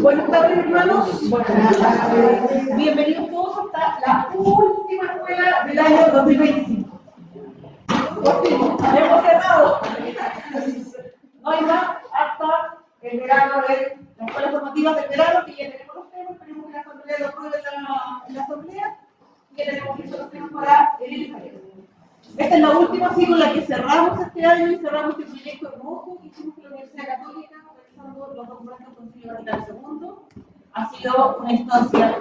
Buenas tardes, hermanos. Buenas tardes. Bienvenidos todos hasta la última escuela del año 2025. Por fin, hemos cerrado. No hay más hasta el verano de las escuelas formativas del verano, que ya tenemos los temas, esperemos que la asamblea lo apruebe en la asamblea, y ya tenemos listos los temas para el ensayo. Esta es la última, sí, con la que cerramos este año y cerramos este proyecto hermoso que hicimos con la Universidad Católica, realizando los documentos del Concilio Vaticano II. Ha sido una instancia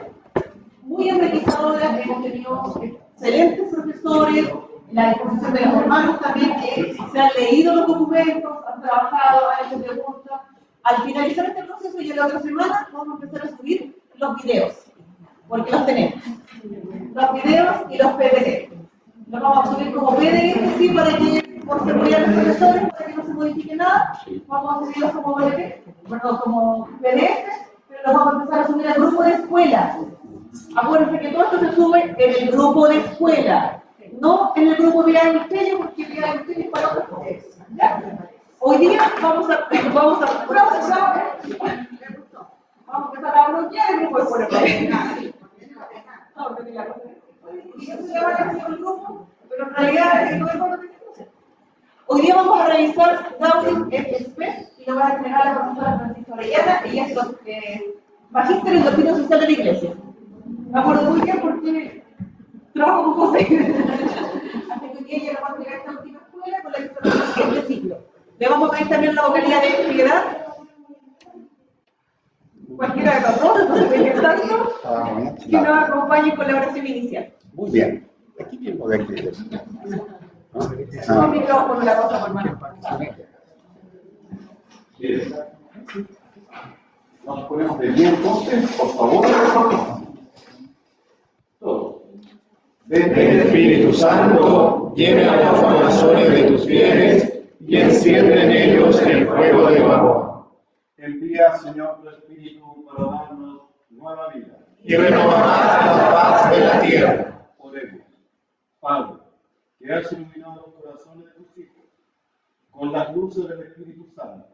muy enriquecedora, hemos tenido excelentes profesores, la disposición de los hermanos también, que se han leído los documentos, han trabajado, han hecho preguntas. Al finalizar este proceso y en la otra semana vamos a empezar a subir los videos, porque los tenemos. Los videos y los PDF. Los vamos a subir como PDF, sí, para que, por seguridad de los profesores, para que no se modifique nada. Vamos a subirlos como como PDF, pero los vamos a empezar a subir al grupo de escuela. Acuérdense que todo esto se sube en el grupo de escuela, no en el grupo de Ministerio, porque Vía Ministerio es para otras cosas. Hoy día vamos a empezar a bloquear el grupo de escuela. Y eso se llama el grupo, pero en realidad no es lo que tenemos que hacer. Hoy día vamos a revisar Gaudium et Spes y lo va a entregar la profesora Francisca Orellana. Ella es magíster en doctrina social de la Iglesia. Me acuerdo muy bien porque trabajo con José. Así que hoy día ella nos va a entregar esta última escuela con la que cerramos este ciclo. Le vamos a pedir también la vocalía de Piedad. Cualquiera de los dos, entonces pensando, que nos acompañe con la oración inicial. Muy bien. Aquí mismo de aquí. No micrófono la cosa, por mano. Bien. Nos ponemos de pie entonces, por favor. Todos. Ven Espíritu Santo, llena los corazones de tus fieles y enciende en ellos el fuego de tu amor. Envía, Señor, tu Espíritu para darnos nueva vida. Y renovarás la paz de la tierra. Oremos. Padre, que has iluminado los corazones de tus hijos con las luces del Espíritu Santo,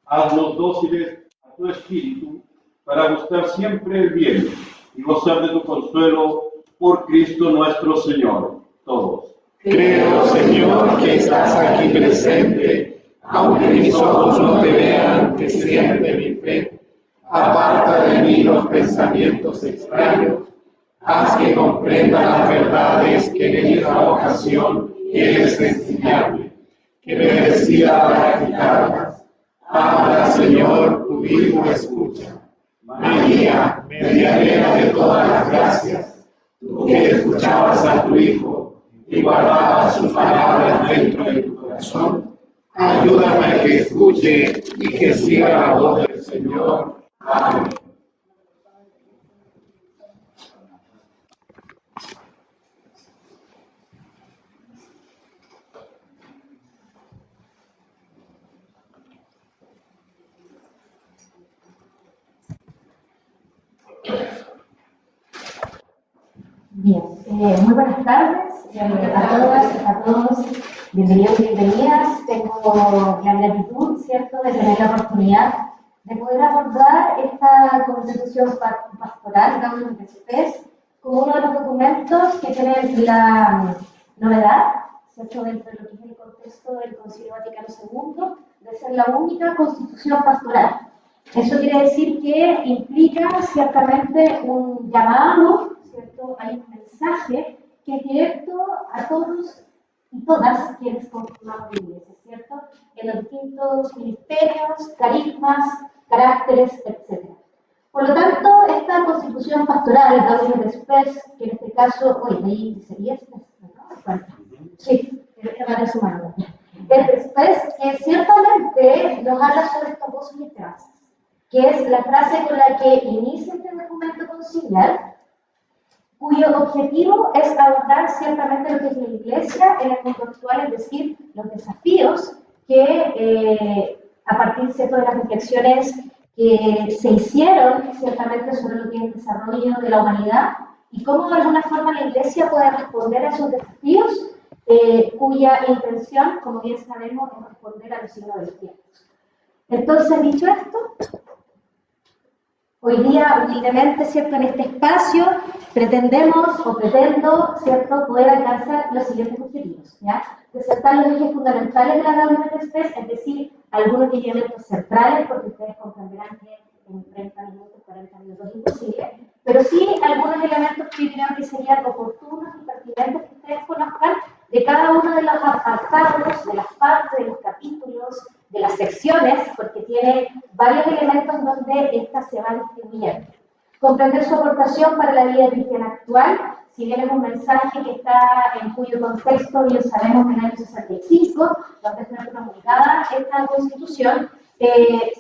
haznos dóciles a tu Espíritu para buscar siempre el bien y gozar de tu consuelo por Cristo nuestro Señor. Todos. Creo, Señor, que estás aquí presente. Aunque mis ojos no te vean, que siente mi fe. Aparta de mí los pensamientos extraños. Haz que comprenda las verdades que en esta ocasión quieres enseñarme, que me decida practicarlas. Habla, Señor, tu Hijo escucha. María, medianera de todas las gracias, tú que escuchabas a tu Hijo y guardabas sus palabras dentro de tu corazón, ayúdame a que escuche y que siga la voz del Señor. Amén. Bien, muy buenas tardes a todas, a todos, bienvenidos y bienvenidas. Tengo la gratitud, ¿cierto?, de tener la oportunidad de poder abordar esta constitución pastoral, Gaudium et Spes, como uno de los documentos que tienen la novedad, ¿cierto?, dentro de lo que es el contexto del Concilio Vaticano II, de ser la única constitución pastoral. Eso quiere decir que implica ciertamente un llamado, ¿cierto? Hay un mensaje que es directo a todos y todas quienes conformamos la Iglesia, ¿cierto? En los distintos ministerios, carismas, caracteres, etc. Por lo tanto, esta constitución pastoral, Gaudium et Spes, que en este caso, ahí sería Spes, ¿no? Bueno, sí, es su mano. El Spes, que ciertamente nos habla sobre estas dos frases, que es la frase con la que inicia este documento conciliar, cuyo objetivo es abordar ciertamente lo que es la Iglesia en el mundo actual, es decir, los desafíos que a partir ¿cierto?, de las reflexiones que se hicieron ciertamente sobre lo que es el desarrollo de la humanidad y cómo de alguna forma la Iglesia puede responder a esos desafíos, cuya intención, como bien sabemos, es responder a los signos de los tiempos. Entonces, dicho esto, Hoy día, humildemente, ¿cierto? En este espacio pretendemos o pretendo, ¿cierto?, poder alcanzar los siguientes objetivos, ¿ya? Resaltar los ejes fundamentales de la WMT3, es decir, algunos elementos centrales, porque ustedes comprenderán que en 30 minutos, 40 minutos es imposible, pero sí algunos elementos que creo que serían oportunos y pertinentes que ustedes conozcan de cada uno de los apartados, de las partes, de los capítulos, de las secciones, porque tiene varios elementos donde éstas se van distribuyendo. Comprender su aportación para la vida cristiana actual, si bien es un mensaje que está en cuyo contexto, bien sabemos, en el año 65, donde fue promulgada esta Constitución,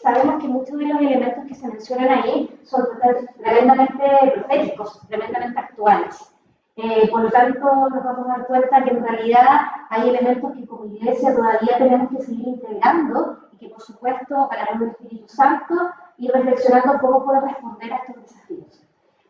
sabemos que muchos de los elementos que se mencionan ahí son tremendamente proféticos, tremendamente actuales. Por lo tanto, nos vamos a dar cuenta que en realidad hay elementos que como Iglesia todavía tenemos que seguir integrando y que, por supuesto, a la luz del Espíritu Santo, ir reflexionando cómo podemos responder a estos desafíos.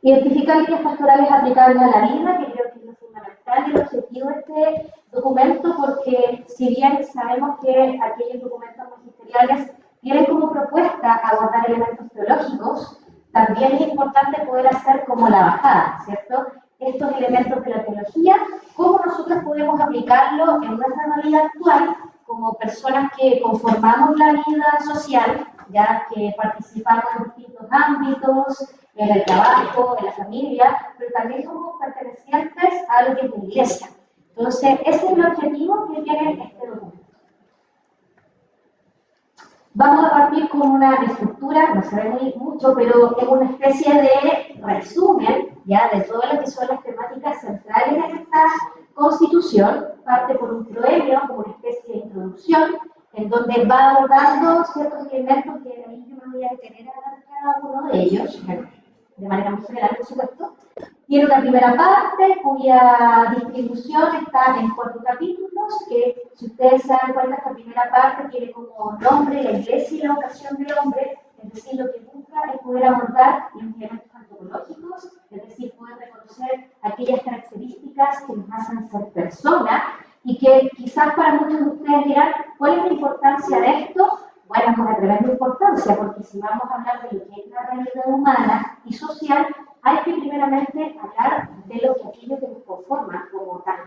Identificar líneas pastorales aplicables a la vida, que creo que es lo fundamental y el objetivo de este documento, porque si bien sabemos que aquellos documentos magisteriales tienen como propuesta abordar elementos teológicos, también es importante poder hacer como la bajada, ¿cierto? Estos elementos de la teología, cómo nosotros podemos aplicarlo en nuestra realidad actual como personas que conformamos la vida social, ya que participamos en distintos ámbitos, en el trabajo, en la familia, pero también somos pertenecientes a lo que es la Iglesia. Entonces, ese es el objetivo que tiene este documento. Vamos a partir con una estructura, no se ve mucho, pero es una especie de resumen ya de todas lo que son las temáticas centrales de esta Constitución. Parte por un proemio, como una especie de introducción, en donde va abordando ciertos elementos que ahí yo me voy a detener a hablar cada uno de ellos, de manera muy general, por supuesto. Tiene una primera parte cuya distribución está en 4 capítulos, que si ustedes se dan cuenta, esta primera parte tiene como nombre la Iglesia y la vocación del hombre, es decir, lo que busca es poder abordar los elementos antropológicos, es decir, poder reconocer aquellas características que nos hacen ser personas y que quizás para muchos de ustedes dirán, ¿cuál es la importancia de esto? Bueno, es una tremenda importancia, porque si vamos a hablar de lo que es la realidad humana y social, hay que primeramente hablar de lo que aquello que nos conforma como tal.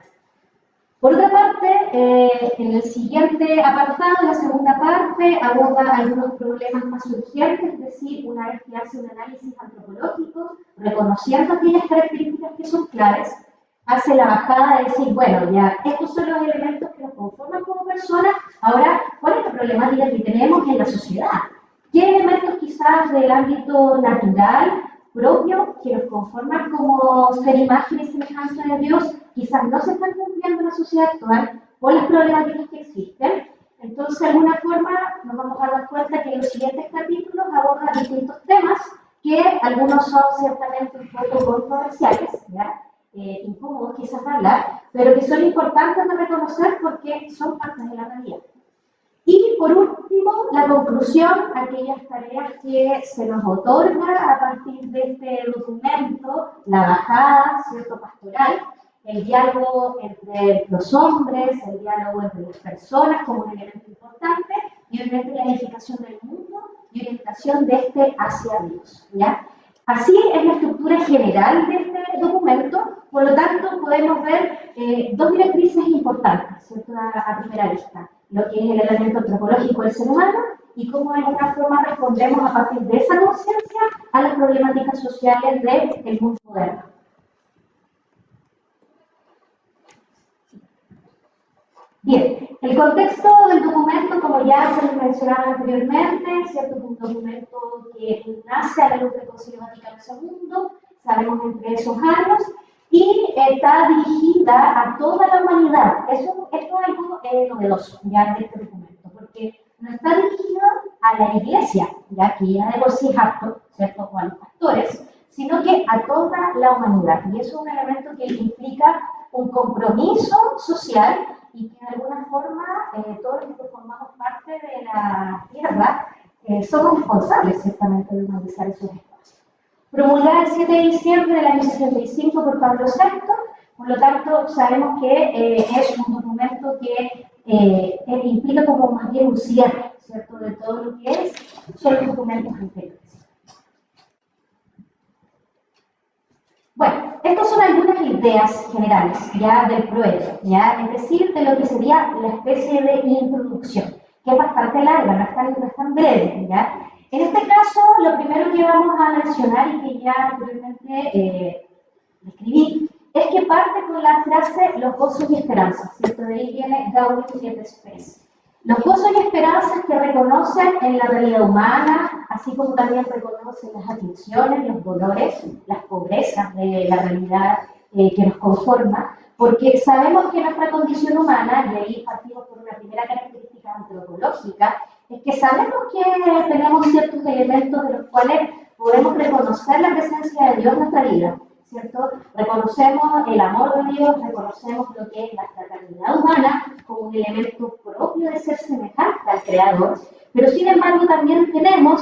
Por otra parte, en el siguiente apartado, la segunda parte, aborda algunos problemas más urgentes, es decir, una vez que hace un análisis antropológico, reconociendo aquellas características que son claves, hace la bajada de decir, bueno, ya estos son los elementos que nos conforman como personas, ahora, ¿cuál es la problemática que tenemos en la sociedad? ¿Qué elementos quizás del ámbito natural, propio, que nos conforman como ser imagen y semejanza de Dios, quizás no se están cumpliendo en la sociedad actual por las problemáticas que existen? Entonces, de alguna forma, nos vamos a dar cuenta que en los siguientes capítulos abordan distintos temas que algunos son ciertamente un poco controversiales, ¿ya? Incómodos quizás de hablar, pero que son importantes de reconocer porque son partes de la realidad. Y por último, la conclusión, aquellas tareas que se nos otorga a partir de este documento, la bajada, ¿cierto?, pastoral, el diálogo entre los hombres, el diálogo entre las personas como un elemento importante, y obviamente la edificación del mundo y orientación de este hacia Dios, ¿ya? Así es la estructura general de este documento, por lo tanto podemos ver 2 directrices importantes, ¿cierto?, a primera vista, lo que es el elemento antropológico del ser humano y cómo de alguna forma respondemos a partir de esa conciencia a las problemáticas sociales del mundo moderno. Bien, el contexto del documento, como ya se les mencionaba anteriormente, ¿cierto?, es un documento que nace a la luz del Concilio Vaticano II, sabemos entre esos años, y está dirigida a toda la humanidad. Esto es algo novedoso ya de este documento, porque no está dirigido a la Iglesia, ya que ya de por sí es apto, ¿cierto?, o a los pastores, sino que a toda la humanidad. Y eso es un elemento que implica un compromiso social y que de alguna forma todos los que formamos parte de la tierra somos responsables ciertamente de humanizar esos espacios. Promulgada el 7 de diciembre del año 65 por Pablo VI, por lo tanto sabemos que es un documento que implica como más bien un cierre, ¿cierto?, de todo lo que son los documentos anteriores. Bueno, estas son algunas ideas generales ya del proyecto, ya, es decir, de lo que sería la especie de introducción, que es bastante larga, no es tan breve, ¿ya? En este caso, lo primero que vamos a mencionar y que ya anteriormente describí, es que parte con la frase los gozos y esperanzas, ¿cierto? De ahí viene Gaudium et Spes. Los gozos y esperanzas que reconocen en la realidad humana, así como también reconocen las aflicciones, los dolores, las pobrezas de la realidad que nos conforma, porque sabemos que nuestra condición humana, y ahí partimos por una primera característica antropológica, es que sabemos que tenemos ciertos elementos de los cuales podemos reconocer la presencia de Dios en nuestra vida, ¿cierto? Reconocemos el amor de Dios, reconocemos lo que es la fraternidad humana como un elemento propio de ser semejante al Creador, pero sin embargo también tenemos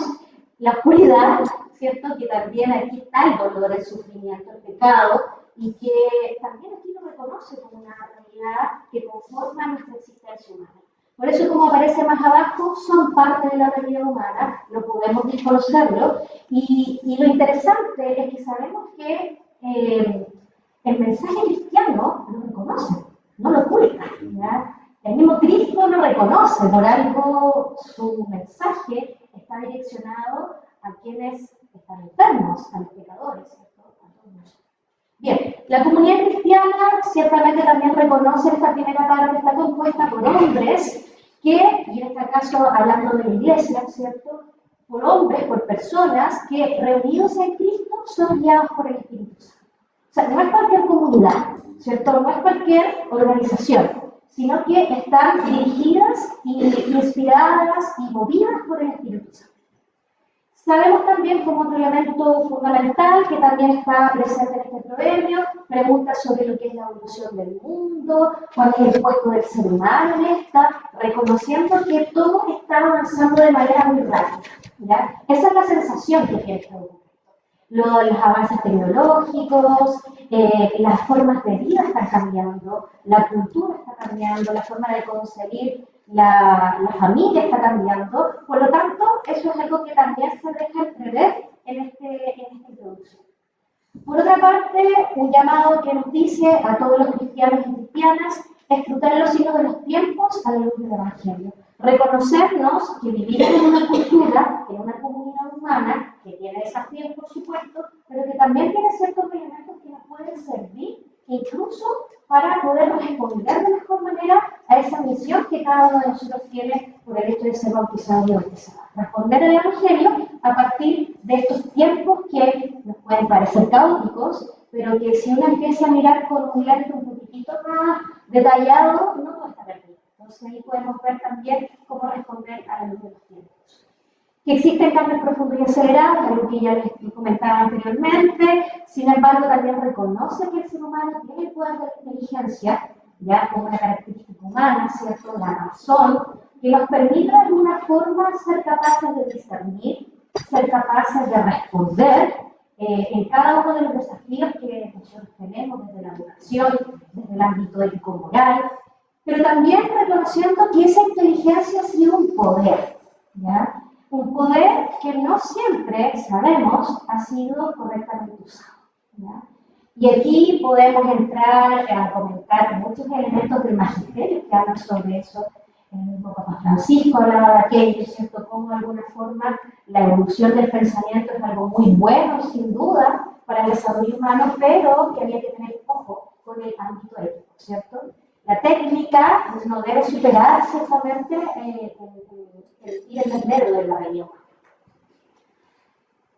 la oscuridad, ¿cierto? Que también aquí está el dolor, el sufrimiento, el pecado, y que también aquí lo reconoce como una realidad que conforma nuestra existencia humana. Por eso, como aparece más abajo, son parte de la realidad humana, no podemos desconocerlo, y lo interesante es que sabemos que el mensaje cristiano lo reconoce, no lo oculta, ¿ya? El mismo Cristo lo reconoce, por algo su mensaje está direccionado a quienes están enfermos, a los pecadores, ¿cierto? A todos nosotros. Bien, la comunidad cristiana ciertamente también reconoce esta primera parte, está compuesta por hombres que, y en este caso hablando de la iglesia, ¿cierto? Por hombres, por personas que reunidos en Cristo son guiados por el Espíritu Santo. O sea, no es cualquier comunidad, ¿cierto? No es cualquier organización, sino que están dirigidas y inspiradas y movidas por el Espíritu Santo. Sabemos también como otro elemento fundamental que también está presente en este proverbio, preguntas sobre lo que es la evolución del mundo, cuál es el puesto del ser humano en esta, reconociendo que todo está avanzando de manera muy rápida, ¿ya? Esa es la sensación que tiene este documento. Los avances tecnológicos, las formas de vida están cambiando, la cultura está cambiando, la forma de concebir la familia está cambiando, por lo tanto, eso es algo que también se deja entrever en esta introducción. Por otra parte, un llamado que nos dice a todos los cristianos y cristianas es disfrutar los signos de los tiempos a la luz del Evangelio. Reconocernos que vivimos en una cultura, en una comunidad humana, que tiene desafíos, por supuesto, pero que también tiene ciertos elementos que nos pueden servir, incluso para poder responder de mejor manera a esa misión que cada uno de nosotros tiene por el hecho de ser bautizado y bautizado. Responder al Evangelio a partir de estos tiempos que nos pueden parecer caóticos, pero que si uno empieza a mirar con un lente un poquitito más detallado, no todo está perdido. Entonces ahí podemos ver también cómo responder a la luz de los tiempos. Que existen cambios profundos y acelerados, algo que ya les comentaba anteriormente, sin embargo también reconoce que el ser humano tiene el poder de la inteligencia, ya como una característica humana, ¿cierto? La razón, que nos permite de alguna forma ser capaces de discernir, ser capaces de responder en cada uno de los desafíos que nosotros tenemos desde la educación, desde el ámbito ético-moral, pero también reconociendo que esa inteligencia ha sido un poder, ¿ya? Un poder que no siempre, sabemos, ha sido correctamente usado, ¿ya? Y aquí podemos entrar a comentar muchos elementos del magisterio que hablan sobre eso. El mismo Papa Francisco hablaba de aquello, ¿cierto? Como de alguna forma la evolución del pensamiento es algo muy bueno, sin duda, para el desarrollo humano, pero que había que tener ojo con el ámbito ético, ¿cierto? La técnica no debe superar ciertamente el ir en medio de la reunión.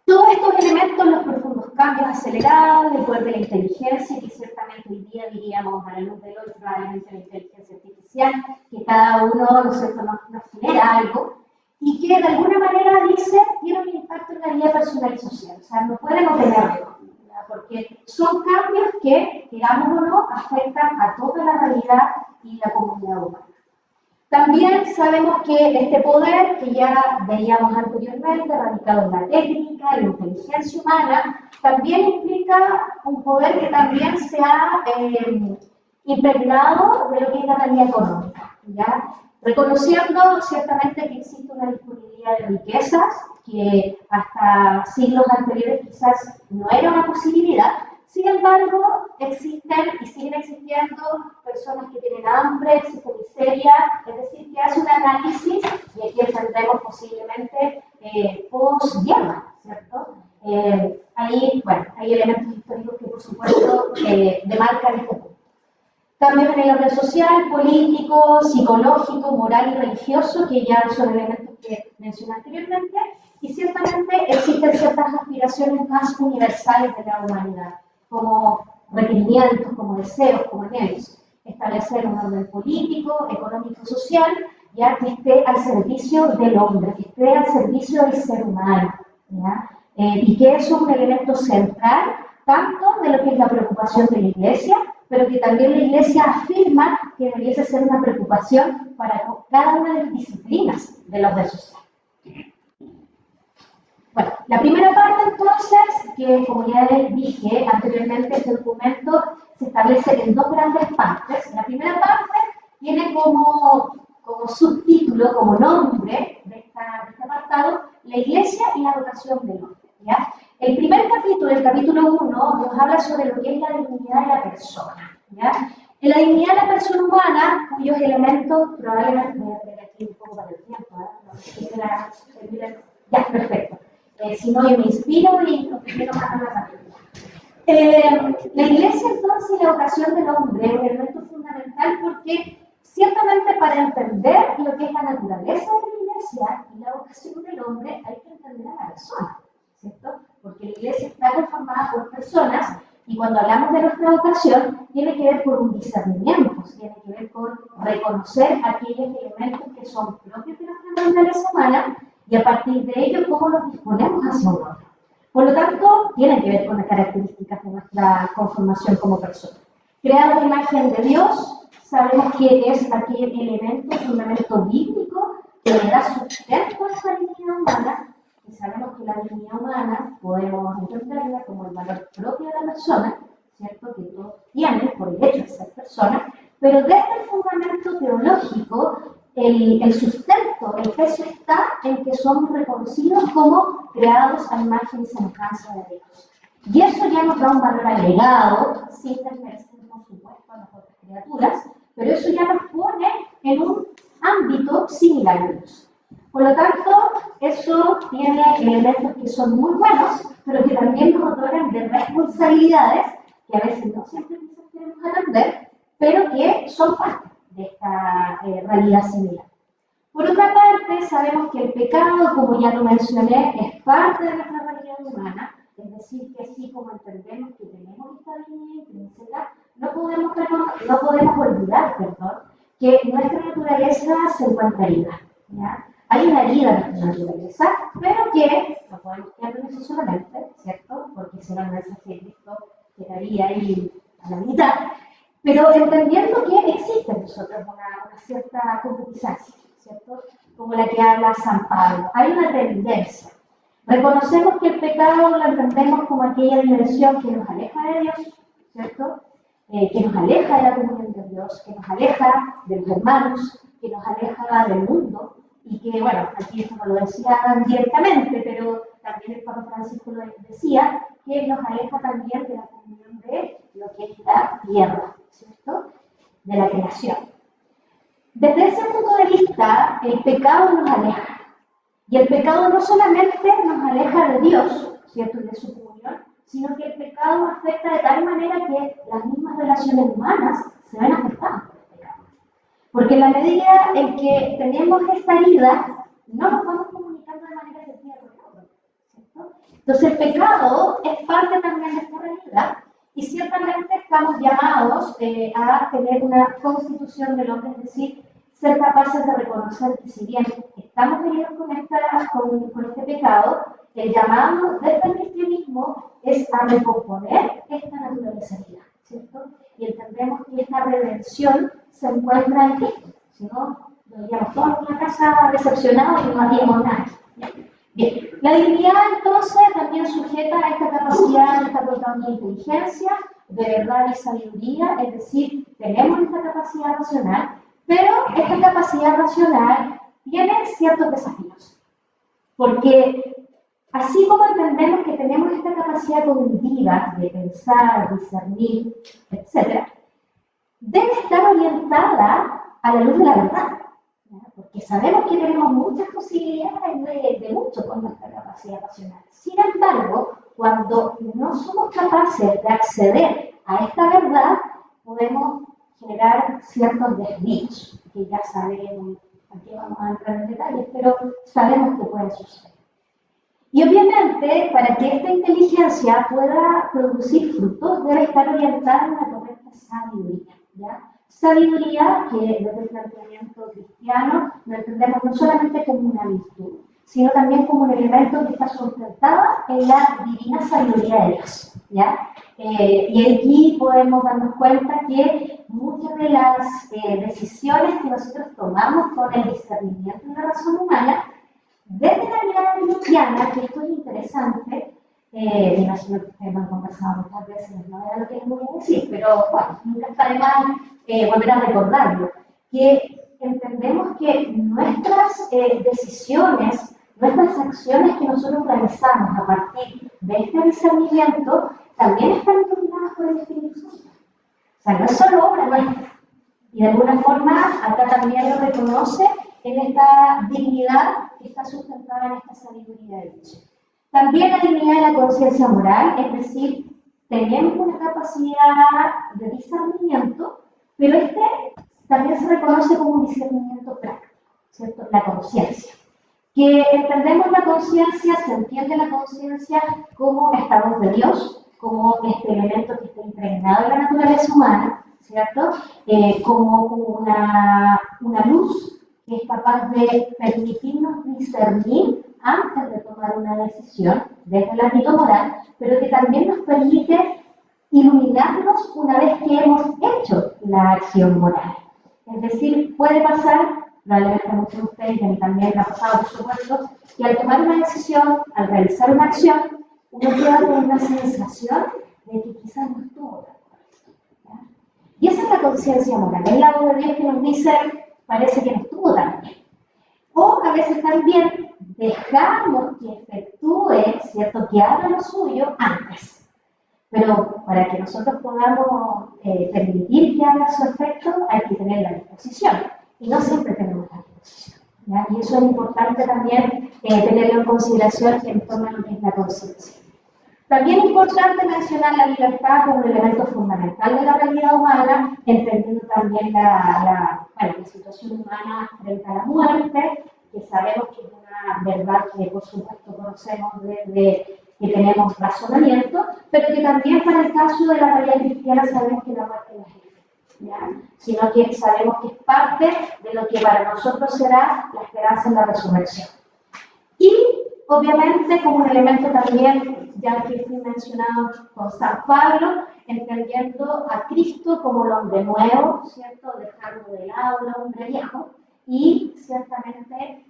Todos estos elementos, los profundos cambios acelerados, el poder de la inteligencia, que ciertamente hoy día diríamos a la luz del hoy, probablemente la inteligencia artificial, que cada uno nos genera algo, y que de alguna manera dice, tiene un impacto en la vida personal y social. O sea, no pueden obtenerlo, porque son cambios que, digamos o no, afectan a toda la realidad y la comunidad humana. También sabemos que este poder, que ya veíamos anteriormente, radicado en la técnica, en la inteligencia humana, también implica un poder que también se ha impregnado de lo que es la realidad económica, ¿ya? Reconociendo ciertamente que existe una disponibilidad de riquezas, que hasta siglos anteriores quizás no era una posibilidad. Sin embargo, existen y siguen existiendo personas que tienen hambre, existe miseria, es decir, que hace un análisis, y aquí entendemos posiblemente post-guerra, ¿cierto? Hay elementos históricos que, por supuesto, demarcan este punto. Cambios en el orden social, político, psicológico, moral y religioso, que ya son elementos que mencioné anteriormente, y ciertamente existen ciertas aspiraciones más universales de la humanidad, como requerimientos, como deseos, como anhelos. Establecer un orden político, económico, social, ya que esté al servicio del hombre, que esté al servicio del ser humano, ¿ya? Y que eso es un elemento central, tanto de lo que es la preocupación de la Iglesia, pero que también la Iglesia afirma que debería ser una preocupación para cada una de las disciplinas del orden social. Bueno, la primera parte entonces, que como ya les dije anteriormente, este documento se establece en dos grandes partes. La primera parte tiene como subtítulo, como nombre de este apartado, la Iglesia y la vocación del hombre, ¿ya? El primer capítulo, el capítulo 1, nos habla sobre lo que es la dignidad de la persona, ¿ya? En la dignidad de la persona humana, cuyos elementos, probablemente, voy a poner aquí un poco para el tiempo, ¿eh? Ya, perfecto. Si no, yo me inspiro y lo primero más rápido. La Iglesia, entonces, y la vocación del hombre es un elemento fundamental porque, ciertamente, para entender lo que es la naturaleza de la Iglesia y la vocación del hombre, hay que entender a la persona, ¿cierto? Porque la Iglesia está conformada por personas y cuando hablamos de nuestra vocación, tiene que ver con un discernimiento, tiene que ver con reconocer aquellos elementos que son propios de nuestra naturaleza humana y a partir de ello, cómo nos disponemos hacia un otro. Por lo tanto, tiene que ver con las características de nuestra conformación como persona. Creados a imagen de Dios, sabemos que es aquel elemento, fundamento bíblico que le da sustento a esa dignidad humana, y sabemos que la dignidad humana podemos entenderla como el valor propio de la persona, ¿cierto? Que todos tienen por el hecho de ser personas, pero desde el fundamento teológico, el sustento, el peso está en que somos reconocidos como creados a imagen y semejanza de Dios. Y eso ya nos da un valor agregado, sin desmerecer, por supuesto, a las otras criaturas, pero eso ya nos pone en un ámbito similar a Dios. Por lo tanto, eso tiene elementos que son muy buenos, pero que también nos otorgan de responsabilidades que a veces no siempre queremos atender, pero que son parte de esta realidad similar. Por otra parte, sabemos que el pecado, como ya lo mencioné, es parte de nuestra realidad humana, es decir, que así como entendemos que tenemos esta dignidad intrínseca, no podemos olvidar, que nuestra naturaleza se encuentra herida, ¿ya? Hay una herida en nuestra naturaleza, pero que no podemos quedar en eso solamente, ¿cierto? Porque si no, no es así, Cristo quedaría ahí a la mitad. Pero entendiendo que existe en nosotros una cierta concupiscencia, ¿cierto? Como la que habla San Pablo. Hay una tendencia. Reconocemos que el pecado lo entendemos como aquella dimensión que nos aleja de Dios, ¿cierto? Que nos aleja de la comunión de Dios, que nos aleja de los hermanos, que nos aleja del mundo, y que, bueno, aquí esto no lo decía directamente, pero también el Papa Francisco lo decía, que nos aleja también de la comunión de lo que es la tierra, ¿cierto? De la creación. Desde ese punto de vista, el pecado nos aleja. Y el pecado no solamente nos aleja de Dios, ¿cierto? Y de su comunión, sino que el pecado afecta de tal manera que las mismas relaciones humanas se ven afectadas por el pecado. Porque en la medida en que tenemos esta herida, no nos vamos comunicando de manera efectiva con el otro, ¿cierto? Entonces el pecado es parte también de esta realidad y ciertamente estamos llamados a tener una constitución del hombre, es decir, ser capaces de reconocer que si bien estamos heridos con este pecado, el llamado desde el cristianismo es a recomponer esta naturaleza herida, ¿cierto? Y entendemos que esta redención se encuentra en Cristo, si no, nos iríamos todos en la casa decepcionados y no haríamos nada. Bien, la dignidad entonces también sujeta a esta capacidad, esta dotando de inteligencia, de verdad y sabiduría, es decir, tenemos esta capacidad racional, pero esta capacidad racional tiene ciertos desafíos, porque Así como entendemos que tenemos esta capacidad cognitiva de pensar, discernir, etc., debe estar orientada a la luz de la verdad, ¿ya? Porque sabemos que tenemos muchas posibilidades de mucho con nuestra capacidad racional. Sin embargo, cuando no somos capaces de acceder a esta verdad, podemos generar ciertos desvíos, que ya sabemos, aquí vamos a entrar en detalles, pero sabemos que pueden suceder. Y obviamente, para que esta inteligencia pueda producir frutos, debe estar orientada en una correcta sabiduría, ¿ya? Sabiduría que desde el planteamiento cristiano lo entendemos no solamente como una virtud, sino también como un elemento que está sustentado en la divina sabiduría de Dios, ¿ya? Y aquí podemos darnos cuenta que muchas de las decisiones que nosotros tomamos con el discernimiento de la razón humana, desde la mirada cristiana, que esto es interesante, me imagino que ustedes lo han conversado muchas veces, no era lo que les voy a decir, pero bueno, nunca está de más volver a recordarlo, que entendemos que nuestras decisiones, nuestras acciones que nosotros realizamos a partir de este discernimiento, también están determinadas por el Espíritu Santo. O sea, no es solo obra nuestra. Y de alguna forma, acá también lo reconoce en esta dignidad que está sustentada en esta sabiduría de Dios. También la dignidad de la conciencia moral, es decir, tenemos una capacidad de discernimiento, pero este también se reconoce como un discernimiento práctico, ¿cierto? La conciencia. Que entendemos la conciencia, se entiende la conciencia como estados de Dios, como este elemento que está impregnado en la naturaleza humana, ¿cierto? Como una luz que es capaz de permitirnos discernir antes de tomar una decisión desde el ámbito moral, pero que también nos permite iluminarnos una vez que hemos hecho la acción moral. Es decir, puede pasar, probablemente a muchos de ustedes, y a mí también me ha pasado por supuesto, que al tomar una decisión, al realizar una acción, uno queda con una sensación de que quizás no estuvo tan correcto. Y esa es la conciencia moral, es la voz de Dios que nos dice, parece que no estuvo tan bien. O a veces también dejamos que efectúe, ¿cierto?, que haga lo suyo antes. Pero para que nosotros podamos permitir que haga su efecto, hay que tener la disposición. Y no siempre tenemos la disposición, ¿ya? Y eso es importante también tenerlo en consideración en torno a lo que es la conciencia. También es importante mencionar la libertad como un elemento fundamental de la realidad humana, entendiendo también la situación humana frente a la muerte, que sabemos que es una verdad que por supuesto conocemos desde que tenemos razonamiento, pero que también para el caso de la realidad cristiana sabemos que la muerte no es el, ¿ya? Sino que sabemos que es parte de lo que para nosotros será la esperanza en la resurrección. Y obviamente como un elemento también, ya que fui mencionado con San Pablo, entendiendo a Cristo como el hombre nuevo, ¿cierto? Dejando de lado el hombre viejo, y ciertamente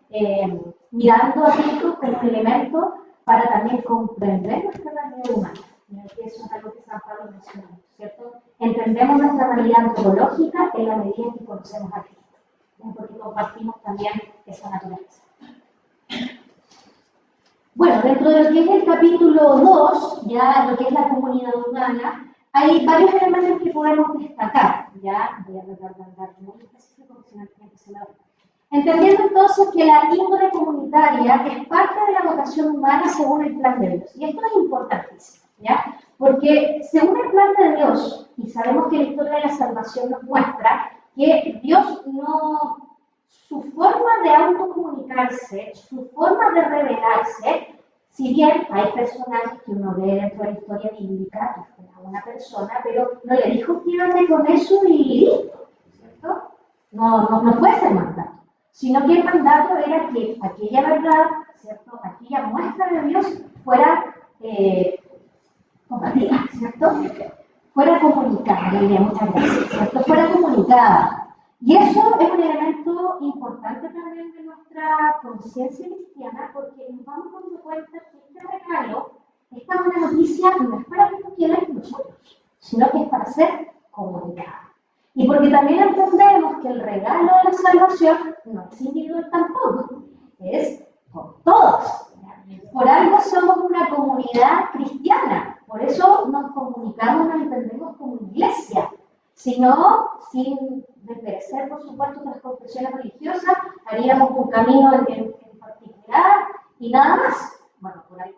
mirando a Cristo como un elemento para también comprender nuestra realidad humana. Y eso es algo que San Pablo mencionó, ¿cierto? Entendemos nuestra realidad antropológica en la medida en que conocemos a Cristo, ¿ya? Porque compartimos también esa naturaleza. Bueno, dentro de lo que es el capítulo 2, ya lo que es la comunidad humana, hay varios elementos que podemos destacar. Ya voy a tratar de andar muy específico, porque si no el tiempo se me va. Entendiendo entonces que la índole comunitaria es parte de la vocación humana según el plan de Dios. Y esto es importantísimo, ¿ya? Porque según el plan de Dios, y sabemos que la historia de la salvación nos muestra que Dios no... Su forma de autocomunicarse, su forma de revelarse, si bien hay personajes que uno ve dentro de la historia bíblica, que fue una persona, pero no le dijo quédate con eso y listo, ¿cierto? No fue ese mandato, sino que el mandato era que aquella verdad, ¿cierto?, aquella muestra de Dios fuera compartida, ¿cierto? Fuera comunicada, muchas gracias, ¿cierto? Fuera comunicada. Y eso es un elemento importante también de nuestra conciencia cristiana, porque nos vamos dando cuenta que este regalo, esta buena noticia, no es para que nos quede nosotros, sino que es para ser comunicada. Y porque también entendemos que el regalo de la salvación no es individual tampoco, es por todos. Por algo somos una comunidad cristiana, por eso nos comunicamos, nos entendemos como iglesia. Si no, sin desmerecer, por supuesto, otras confesiones religiosas, haríamos un camino en particular y nada más. Bueno, por ahí.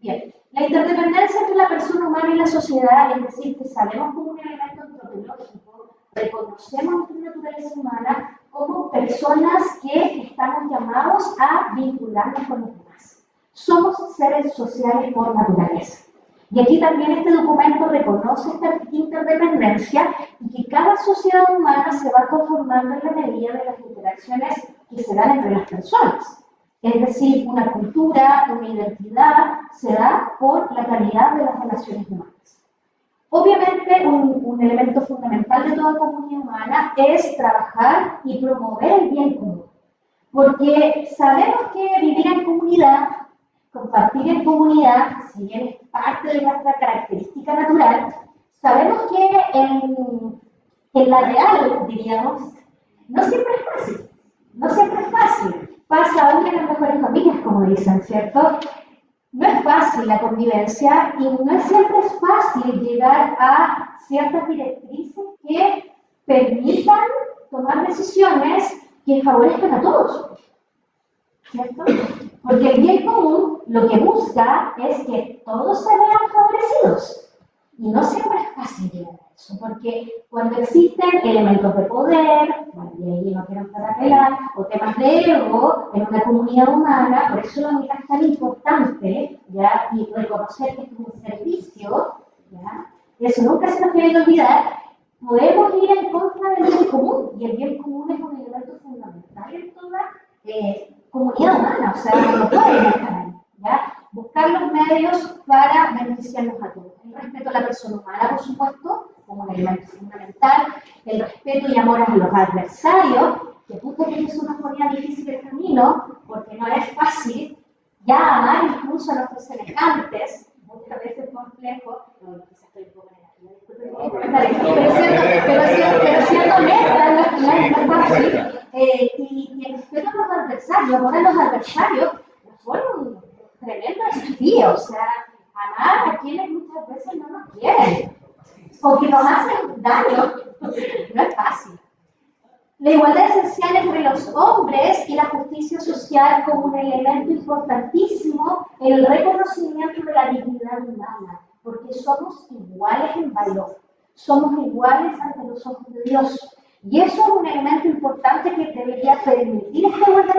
Bien, la interdependencia entre la persona humana y la sociedad, es decir, que sabemos como un elemento antropológico, reconocemos nuestra naturaleza humana como personas que estamos llamados a vincularnos con los demás. Somos seres sociales por naturaleza. Y aquí también este documento reconoce esta interdependencia y que cada sociedad humana se va conformando en la medida de las interacciones que se dan entre las personas. Es decir, una cultura, una identidad se da por la calidad de las relaciones humanas. Obviamente, un elemento fundamental de toda comunidad humana es trabajar y promover el bien común. Porque sabemos que vivir en comunidad, compartir en comunidad, si bien es parte de nuestra característica natural, sabemos que en la real, diríamos, no siempre es fácil. No siempre es fácil. Pasa aún en las mejores familias, como dicen, ¿cierto? No es fácil la convivencia y no siempre es fácil llegar a ciertas directrices que permitan tomar decisiones que favorezcan a todos, ¿cierto? Porque el bien común lo que busca es que todos se vean favorecidos. Y no siempre es fácil llegar a eso, porque cuando existen elementos de poder, y ahí no quiero entrar a pelar, o temas de ego en una comunidad humana, por eso la unidad es tan importante, ¿ya? Y reconocer que esto es un servicio, ¿ya? Eso nunca se nos tiene que olvidar. Podemos ir en contra del bien común, y el bien común es un elemento fundamental en toda comunidad humana, o sea, no puede estar ahí, ¿ya? Buscar los medios para beneficiarnos a todos. El respeto a la persona humana, por supuesto, como un elemento fundamental. El respeto y amor a los adversarios, que justo que eso nos ponía difícil el camino, porque no es fácil ya amar incluso a nuestros semejantes, muchas veces complejo, quizás estoy un poco negativa, pero siendo honesta, no es fácil. Y el respeto a los adversarios, amor a los adversarios, fue un tremendo desafío, o sea, amar a quienes muchas veces no nos quieren, o que nos hacen daño, no es fácil. La igualdad esencial entre los hombres y la justicia social como un elemento importantísimo en el reconocimiento de la dignidad humana, porque somos iguales en valor, somos iguales ante los ojos de Dios. Y eso es un elemento importante que debería permitir esta igualdad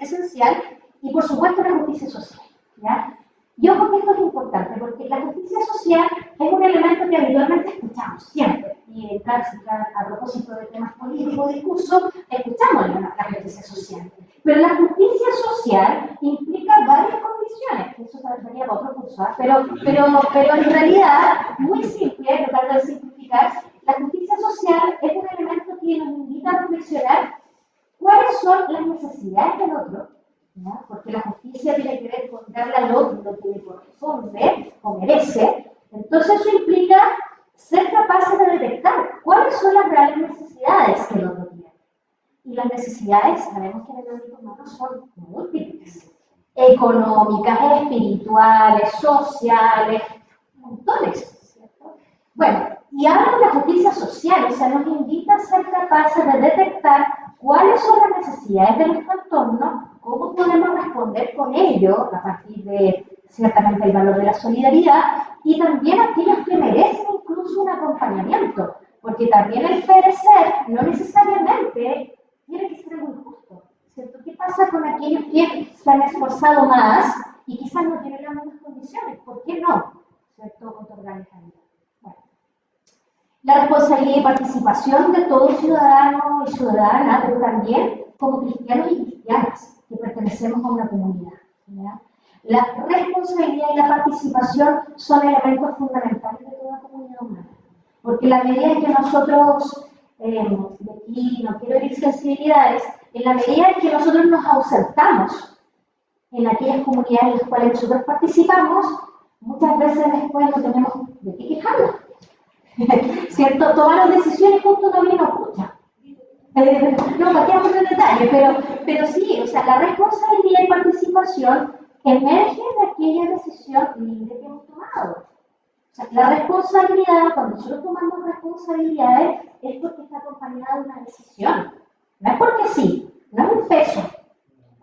esencial y, por supuesto, la justicia social, ¿ya? Y ojo que esto es importante, porque la justicia social es un elemento que habitualmente escuchamos siempre. Y a propósito de temas políticos, discursos, escuchamos la justicia social. Pero la justicia social implica varias condiciones, que eso sería para otro curso, pero en realidad, muy simple, tratando de simplificar, la justicia social es un elemento que nos invita a reflexionar cuáles son las necesidades del otro, ¿no? Porque la justicia tiene que ver con darle al otro lo que le corresponde o merece. Entonces eso implica ser capaces de detectar cuáles son las reales necesidades que el otro tiene. Y las necesidades, sabemos que en el ámbito humano son múltiples. Económicas, espirituales, sociales, montones, ¿cierto? Bueno, y habla de la justicia social, o sea, nos invita a ser capaces de detectar cuáles son las necesidades de nuestro entorno, cómo podemos responder con ello a partir de, ciertamente, el valor de la solidaridad y también aquellos que merecen incluso un acompañamiento, porque también el perecer no necesariamente tiene que ser algo injusto, ¿cierto? ¿Qué pasa con aquellos que se han esforzado más y quizás no tienen las mismas condiciones? ¿Por qué no? ¿Cierto? Otorgarles ayuda. Bueno. La responsabilidad y participación de todo ciudadano y ciudadana, pero también como cristianos y cristianas que pertenecemos a una comunidad, ¿ya? La responsabilidad y la participación son elementos fundamentales de toda comunidad humana, porque la medida en que nosotros, de aquí no quiero herir sensibilidades, en la medida en que nosotros nos ausentamos en aquellas comunidades en las cuales nosotros participamos, muchas veces después no tenemos de qué quejarnos, ¿cierto? Tomar las decisiones justo no bien nos escucha. No pateamos en detalle, pero sí, o sea, la responsabilidad y participación emerge de aquella decisión libre que hemos tomado. O sea, la responsabilidad, cuando nosotros tomamos responsabilidades, es porque está acompañada de una decisión. No es porque sí, no es un peso.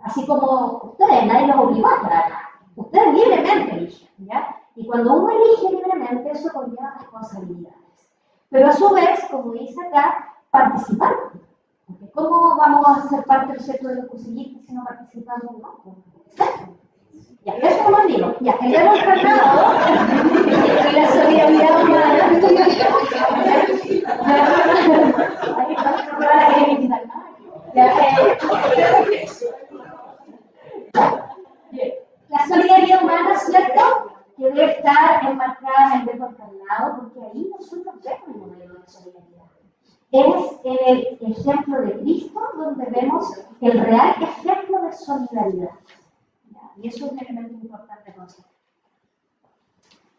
Así como ustedes, nadie los obligó a estar acá. Ustedes libremente eligen, ¿ya? Y cuando uno elige libremente, eso conlleva responsabilidades. Pero a su vez, como dice acá, participar. Porque ¿cómo vamos a ser parte del centro de los cursillistas si no participamos? No, ya, eso como digo. Ya, el verbo encarnado y la solidaridad humana. La solidaridad humana, ¿cierto? Que debe estar enmarcada en el verbo encarnado, porque ahí nosotros vemos el modelo de solidaridad. Es el ejemplo de Cristo donde vemos el real ejemplo de solidaridad. Y eso es un elemento importante considerar.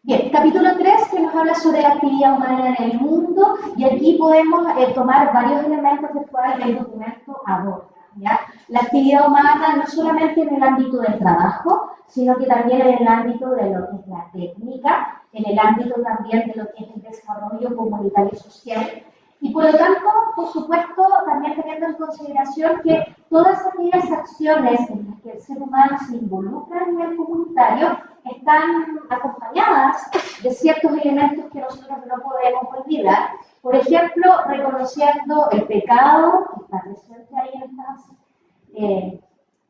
Bien, capítulo 3 que nos habla sobre la actividad humana en el mundo, y aquí podemos tomar varios elementos de cual el documento aborda. ¿Ya? La actividad humana no solamente en el ámbito del trabajo, sino que también en el ámbito de lo que es la técnica, en el ámbito también de lo que es el desarrollo comunitario y social. Y por lo tanto, por supuesto, también teniendo en consideración que todas aquellas acciones en las que el ser humano se involucra a nivel comunitario están acompañadas de ciertos elementos que nosotros no podemos olvidar. Por ejemplo, reconociendo el pecado que está presente ahí en estas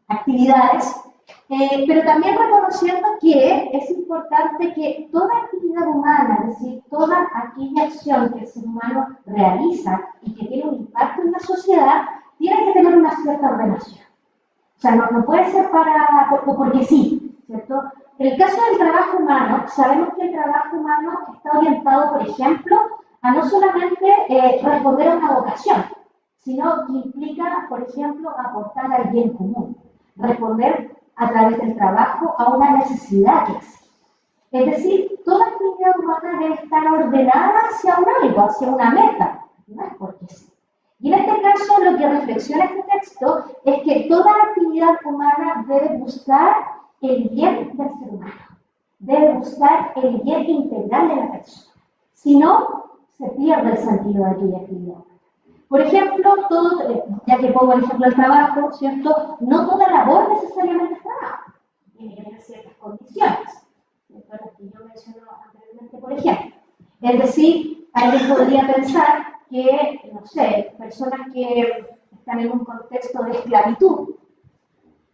actividades, pero también reconociendo que es importante que toda actividad humana, es decir, toda aquella acción que el ser humano realiza y que tiene un impacto en la sociedad, tiene que tener una cierta ordenación. O sea, no puede ser porque sí, ¿cierto? En el caso del trabajo humano, sabemos que el trabajo humano está orientado, por ejemplo, a no solamente responder a una vocación, sino que implica, por ejemplo, aportar al bien común, responder a través del trabajo a una necesidad que existe. Es decir, toda actividad humana debe estar ordenada hacia un algo, hacia una meta, no es porque sí. Y en este caso, lo que reflexiona este texto es que toda actividad humana debe buscar el bien del ser humano, debe buscar el bien integral de la persona. Si no, se pierde el sentido de aquella actividad. Por ejemplo, ya que pongo el ejemplo del trabajo, ¿cierto? No toda labor necesariamente es trabajo, tiene que tener ciertas condiciones, las que yo mencioné anteriormente, por ejemplo. Es decir, alguien podría pensar que, no sé, personas que están en un contexto de esclavitud,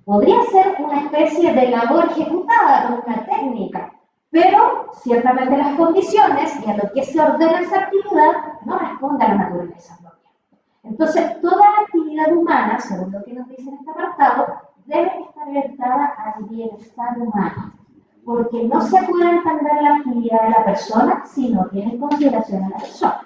podría ser una especie de labor ejecutada con una técnica, pero ciertamente las condiciones y a lo que se ordena esa actividad no responde a la naturaleza propia. Entonces, toda actividad humana, según lo que nos dice en este apartado, debe estar orientada al bienestar humano, porque no se puede entender la actividad de la persona si no tiene en consideración a la persona.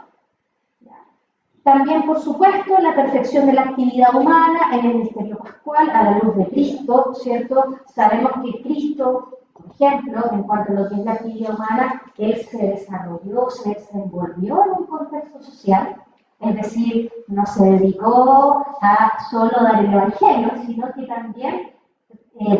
También, por supuesto, la perfección de la actividad humana en el misterio pascual a la luz de Cristo, ¿cierto? Sabemos que Cristo, por ejemplo, en cuanto a lo que es la actividad humana, Él se desarrolló, se desenvolvió en un contexto social, es decir, no se dedicó a solo dar el evangelio, sino que también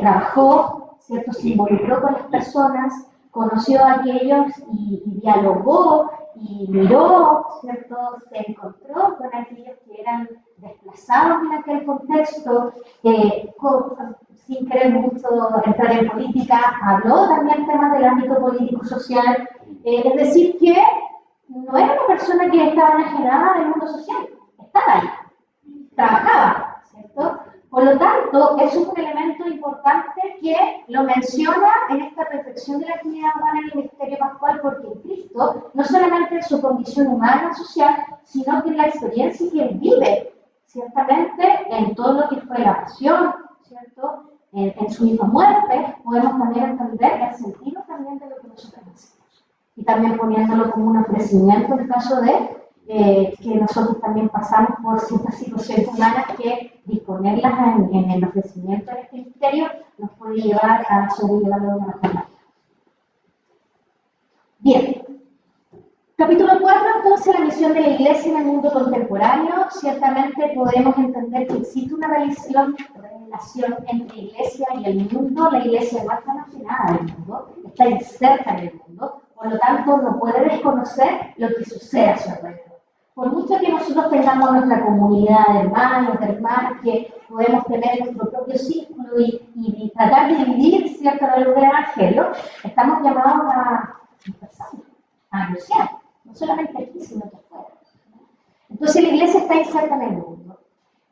trabajó, ¿cierto? Se involucró con las personas, conoció a aquellos y dialogó y miró, ¿cierto? Se encontró con aquellos que eran desplazados en aquel contexto, sin querer mucho entrar en política, habló también temas del ámbito político-social, es decir, que no era una persona que estaba enajenada del mundo social, estaba ahí, trabajaba, ¿cierto? Por lo tanto, eso es un elemento importante que lo menciona en esta perfección de la actividad humana en el misterio pascual, porque en Cristo, no solamente en su condición humana, social, sino que en la experiencia que Él vive, ciertamente, en todo lo que fue la pasión, ¿cierto? En su misma muerte, podemos también entender el sentido también de lo que nosotros hacemos. Y también poniéndolo como un ofrecimiento en el caso de que nosotros también pasamos por ciertas situaciones humanas que disponerlas en el ofrecimiento de este misterio nos puede llevar a sobrellevarlo de una mejor manera. Bien, Capítulo 4, entonces, la misión de la Iglesia en el mundo contemporáneo. Ciertamente podemos entender que existe una relación entre la Iglesia y el mundo. La Iglesia no está marginada del mundo, está inserta en el mundo, por lo tanto no puede desconocer lo que sucede a su alrededor. Por mucho que nosotros tengamos nuestra comunidad de hermanos, de hermanas, que podemos tener nuestro propio círculo y tratar de vivir, ¿cierto?, la luz del Evangelio, estamos llamados a anunciar, no solamente aquí, sino que afuera. Entonces la Iglesia está inserta en el mundo.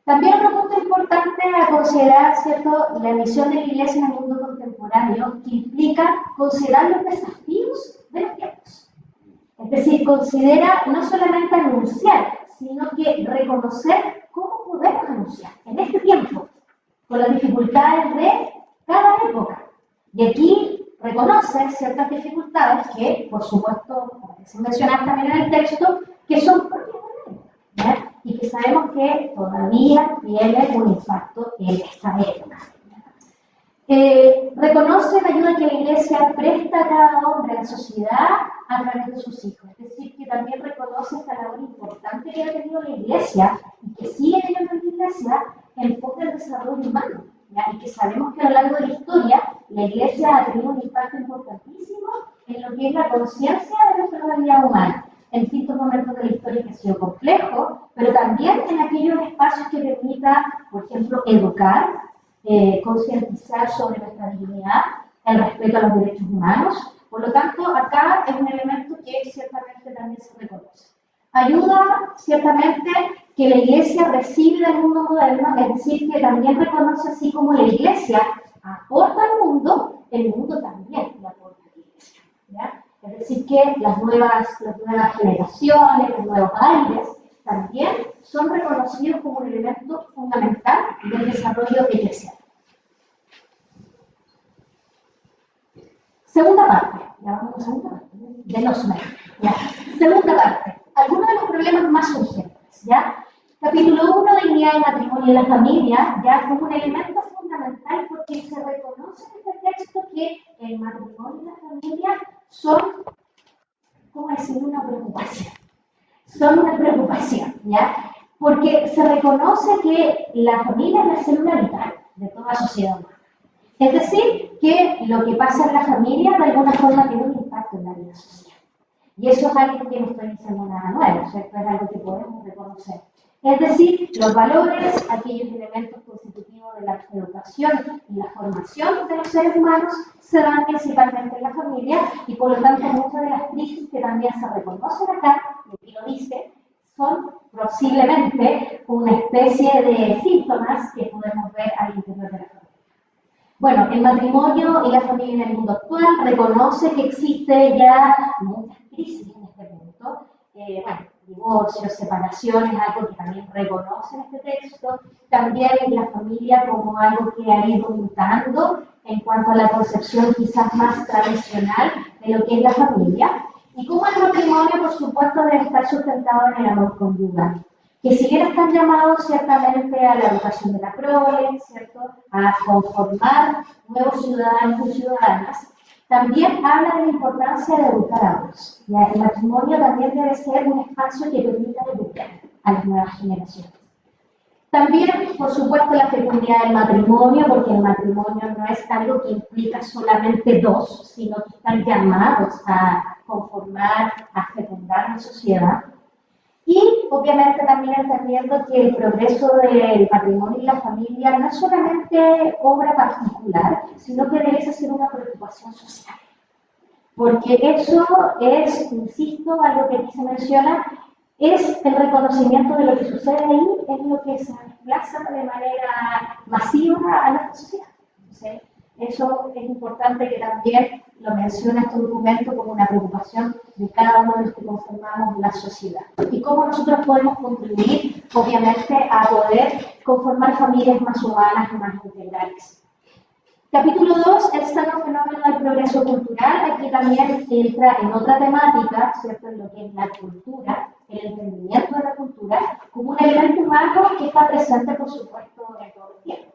También otro punto importante a considerar, ¿cierto?, la misión de la Iglesia en el mundo contemporáneo, que implica considerar los desafíos de los tiempos. Es decir, considera no solamente anunciar, sino que reconocer cómo podemos anunciar en este tiempo, con las dificultades de cada época. Y aquí reconoce ciertas dificultades que, por supuesto, se mencionan también en el texto, que son propias de la época, ¿ya? Y que sabemos que todavía tiene un impacto en esta época. Reconoce la ayuda que la Iglesia presta a cada hombre en la sociedad a través de sus hijos. Es decir, que también reconoce esta labor importante que ha tenido la Iglesia y que sigue teniendo la Iglesia en pos del desarrollo humano, ¿ya? Y que sabemos que a lo largo de la historia la Iglesia ha tenido un impacto importantísimo en lo que es la conciencia de nuestra realidad humana, en distintos momentos de la historia que ha sido complejo, pero también en aquellos espacios que permita, por ejemplo, educar, concientizar sobre nuestra dignidad, el respeto a los derechos humanos. Por lo tanto, acá es un elemento que ciertamente también se reconoce. Ayuda, ciertamente, que la Iglesia recibe del mundo moderno, es decir, que también reconoce así como la Iglesia aporta al mundo, el mundo también le aporta a la Iglesia, ¿ya? Es decir, que las nuevas generaciones, los nuevos aires, también son reconocidos como un elemento fundamental del desarrollo eclesial. Segunda parte, ya vamos a la segunda parte, de los medios, ¿ya? Segunda parte, algunos de los problemas más urgentes, ¿ya? Capítulo 1, dignidad del matrimonio y la familia, ya como un elemento fundamental porque se reconoce en este texto que el matrimonio y la familia son, ¿cómo decir?, una preocupación. Son una preocupación, ¿ya? Porque se reconoce que la familia es la célula vital de toda sociedad humana. Es decir, que lo que pasa en la familia de alguna forma tiene un impacto en la vida social. Y eso es algo que no estoy diciendo nada nuevo, ¿cierto? Es algo que podemos reconocer. Es decir, los valores, aquellos elementos constitutivos de la educación y la formación de los seres humanos se dan principalmente en la familia y por lo tanto muchas de las crisis que también se reconocen acá, y aquí lo dice, son posiblemente una especie de síntomas que podemos ver al interior de la familia. Bueno, el matrimonio y la familia en el mundo actual reconoce que existe ya muchas crisis en este punto. Divorcios, separaciones, algo que también reconoce en este texto. También la familia como algo que ha ido mutando en cuanto a la concepción quizás más tradicional de lo que es la familia. Y como el matrimonio, por supuesto, debe estar sustentado en el amor conyugal, que si bien están llamados ciertamente a la educación de la prole, ¿cierto?, a conformar nuevos ciudadanos y ciudadanas, también habla de la importancia de educar a otros. El matrimonio también debe ser un espacio que permita educar a las nuevas generaciones. También, por supuesto, la fecundidad del matrimonio, porque el matrimonio no es algo que implica solamente dos, sino que están llamados a conformar, a fecundar la sociedad. Y, obviamente, también entendiendo que el progreso del matrimonio y la familia no es solamente obra particular, sino que debe ser una preocupación social. Porque eso es, insisto, algo que aquí se menciona, es el reconocimiento de lo que sucede ahí, es lo que se desplaza de manera masiva a nuestra sociedad. Entonces, eso es importante que también lo menciona este documento como una preocupación de cada uno de los que conformamos la sociedad. Y cómo nosotros podemos contribuir, obviamente, a poder conformar familias más humanas y más integrales. Capítulo 2, el sano fenómeno del progreso cultural. Aquí también entra en otra temática, ¿cierto?, en lo que es la cultura, el entendimiento de la cultura, como un elemento humano que está presente, por supuesto, en todo el tiempo.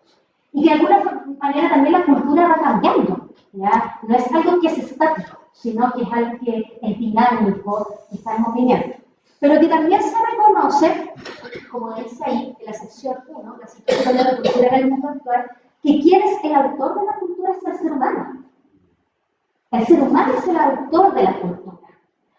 Y de alguna manera también la cultura va cambiando, ¿ya? No es algo que es estático, sino que es algo que es dinámico y está en movimiento. Pero que también se reconoce, como dice ahí en la sección 1, la situación de la cultura en el mundo actual, que quién es el autor de la cultura es el ser humano. El ser humano es el autor de la cultura.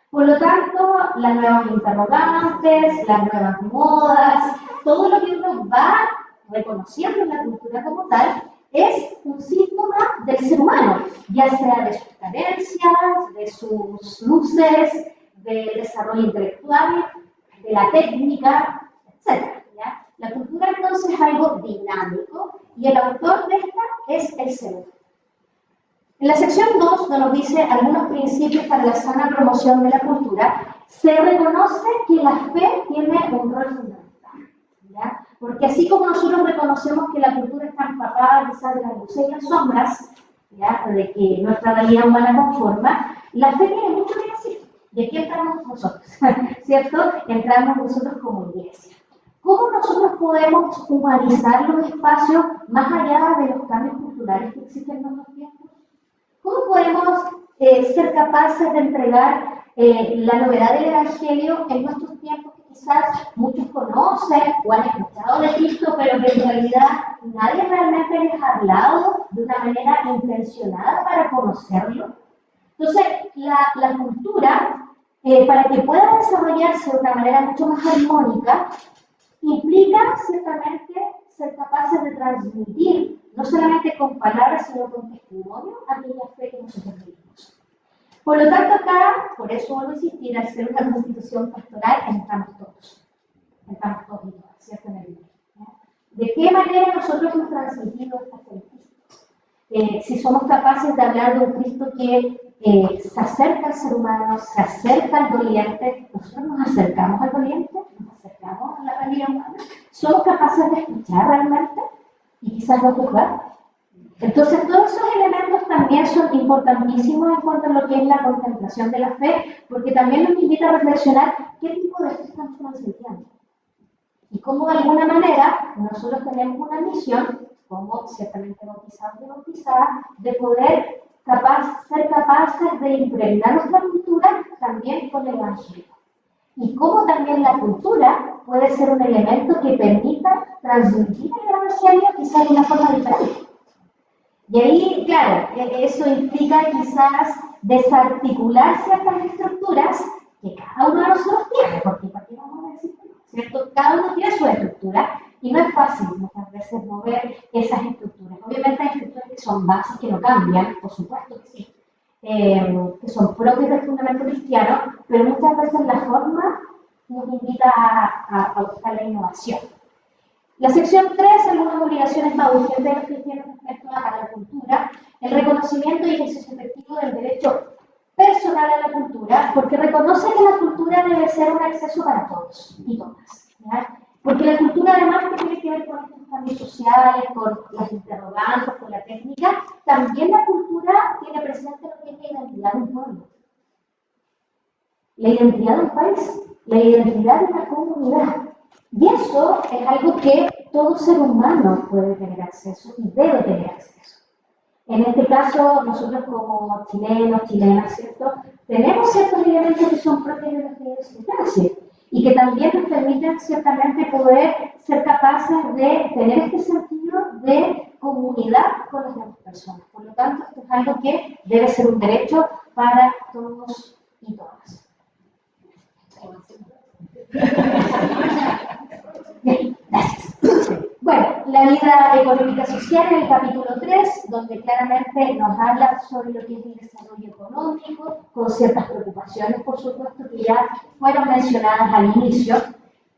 Por lo tanto, las nuevas interrogantes, las nuevas modas, todo lo que uno va reconociendo en la cultura como tal, es un síntoma del ser humano, ya sea de sus carencias, de sus luces, del desarrollo intelectual, de la técnica, etc. ¿Ya? La cultura entonces es algo dinámico y el autor de esta es el ser humano. En la sección 2 nos dice algunos principios para la sana promoción de la cultura. Se reconoce que la fe tiene un rol fundamental, ¿ya? Porque así como nosotros reconocemos que la cultura está empapada quizás de las luces y las sombras, ¿ya? De que nuestra realidad humana conforma, la fe tiene mucho que decir. Y aquí entramos nosotros, ¿cierto? Entramos nosotros como iglesia. ¿Cómo nosotros podemos humanizar los espacios más allá de los cambios culturales que existen en nuestros tiempos? ¿Cómo podemos ser capaces de entregar la novedad del Evangelio en nuestros tiempos que quizás muchos conocen o han escuchado de Cristo, pero que en realidad nadie realmente les ha hablado de una manera intencionada para conocerlo? Entonces, la cultura, para que pueda desarrollarse de una manera mucho más armónica, implica ciertamente ser capaces de transmitir, no solamente con palabras, sino con testimonio, aquella fe que nosotros vivimos. Por lo tanto, acá, por eso vuelvo a insistir, al ser una constitución pastoral, entramos todos y todas, ¿cierto? En el día, ¿no? ¿De qué manera nosotros nos transmitimos esta fe en Cristo? Si somos capaces de hablar de un Cristo que se acerca al ser humano, se acerca al doliente, nosotros nos acercamos al doliente, nos acercamos a la realidad humana, somos capaces de escuchar realmente y quizás no juzgar. Entonces, todos esos elementos también son importantísimos en cuanto a lo que es la contemplación de la fe, porque también nos invita a reflexionar qué tipo de fe estamos transmitiendo. Y cómo de alguna manera nosotros tenemos una misión, como ciertamente bautizados y bautizadas, de poder ser capaces de impregnar nuestra cultura también con el Evangelio. Y cómo también la cultura puede ser un elemento que permita transmitir el Evangelio quizás de una forma diferente. Y ahí, claro, eso implica quizás desarticular ciertas estructuras que cada uno de nosotros tiene, porque ¿para qué vamos a decir, ¿cierto? Cada uno tiene su estructura y no es fácil muchas veces mover esas estructuras. Obviamente hay estructuras que son bases que no cambian, por supuesto que sí, que son propios del fundamento cristiano, pero muchas veces la forma nos invita a buscar la innovación. La sección 3, algunas obligaciones más urgentes de los cristianos respecto a la cultura, el reconocimiento y ejercicio efectivo del derecho personal a la cultura, porque reconoce que la cultura debe ser un acceso para todos y todas, ¿ya? Porque la cultura además que tiene que ver con estos cambios sociales, con las interrogantes, con la técnica, también la cultura tiene presente lo que es la identidad de un pueblo, la identidad de un país, la identidad de una comunidad. Y eso es algo que todo ser humano puede tener acceso y debe tener acceso. En este caso, nosotros como chilenos, chilenas, ¿cierto? Tenemos ciertos elementos que son propios de nuestra idiosincrasia y que también nos permiten ciertamente poder ser capaces de tener este sentido de comunidad con las demás personas. Por lo tanto, esto es algo que debe ser un derecho para todos y todas. Bien, gracias. Bueno, la vida económica social en el capítulo 3, donde claramente nos habla sobre lo que es el desarrollo económico, con ciertas preocupaciones, por supuesto, que ya fueron mencionadas al inicio.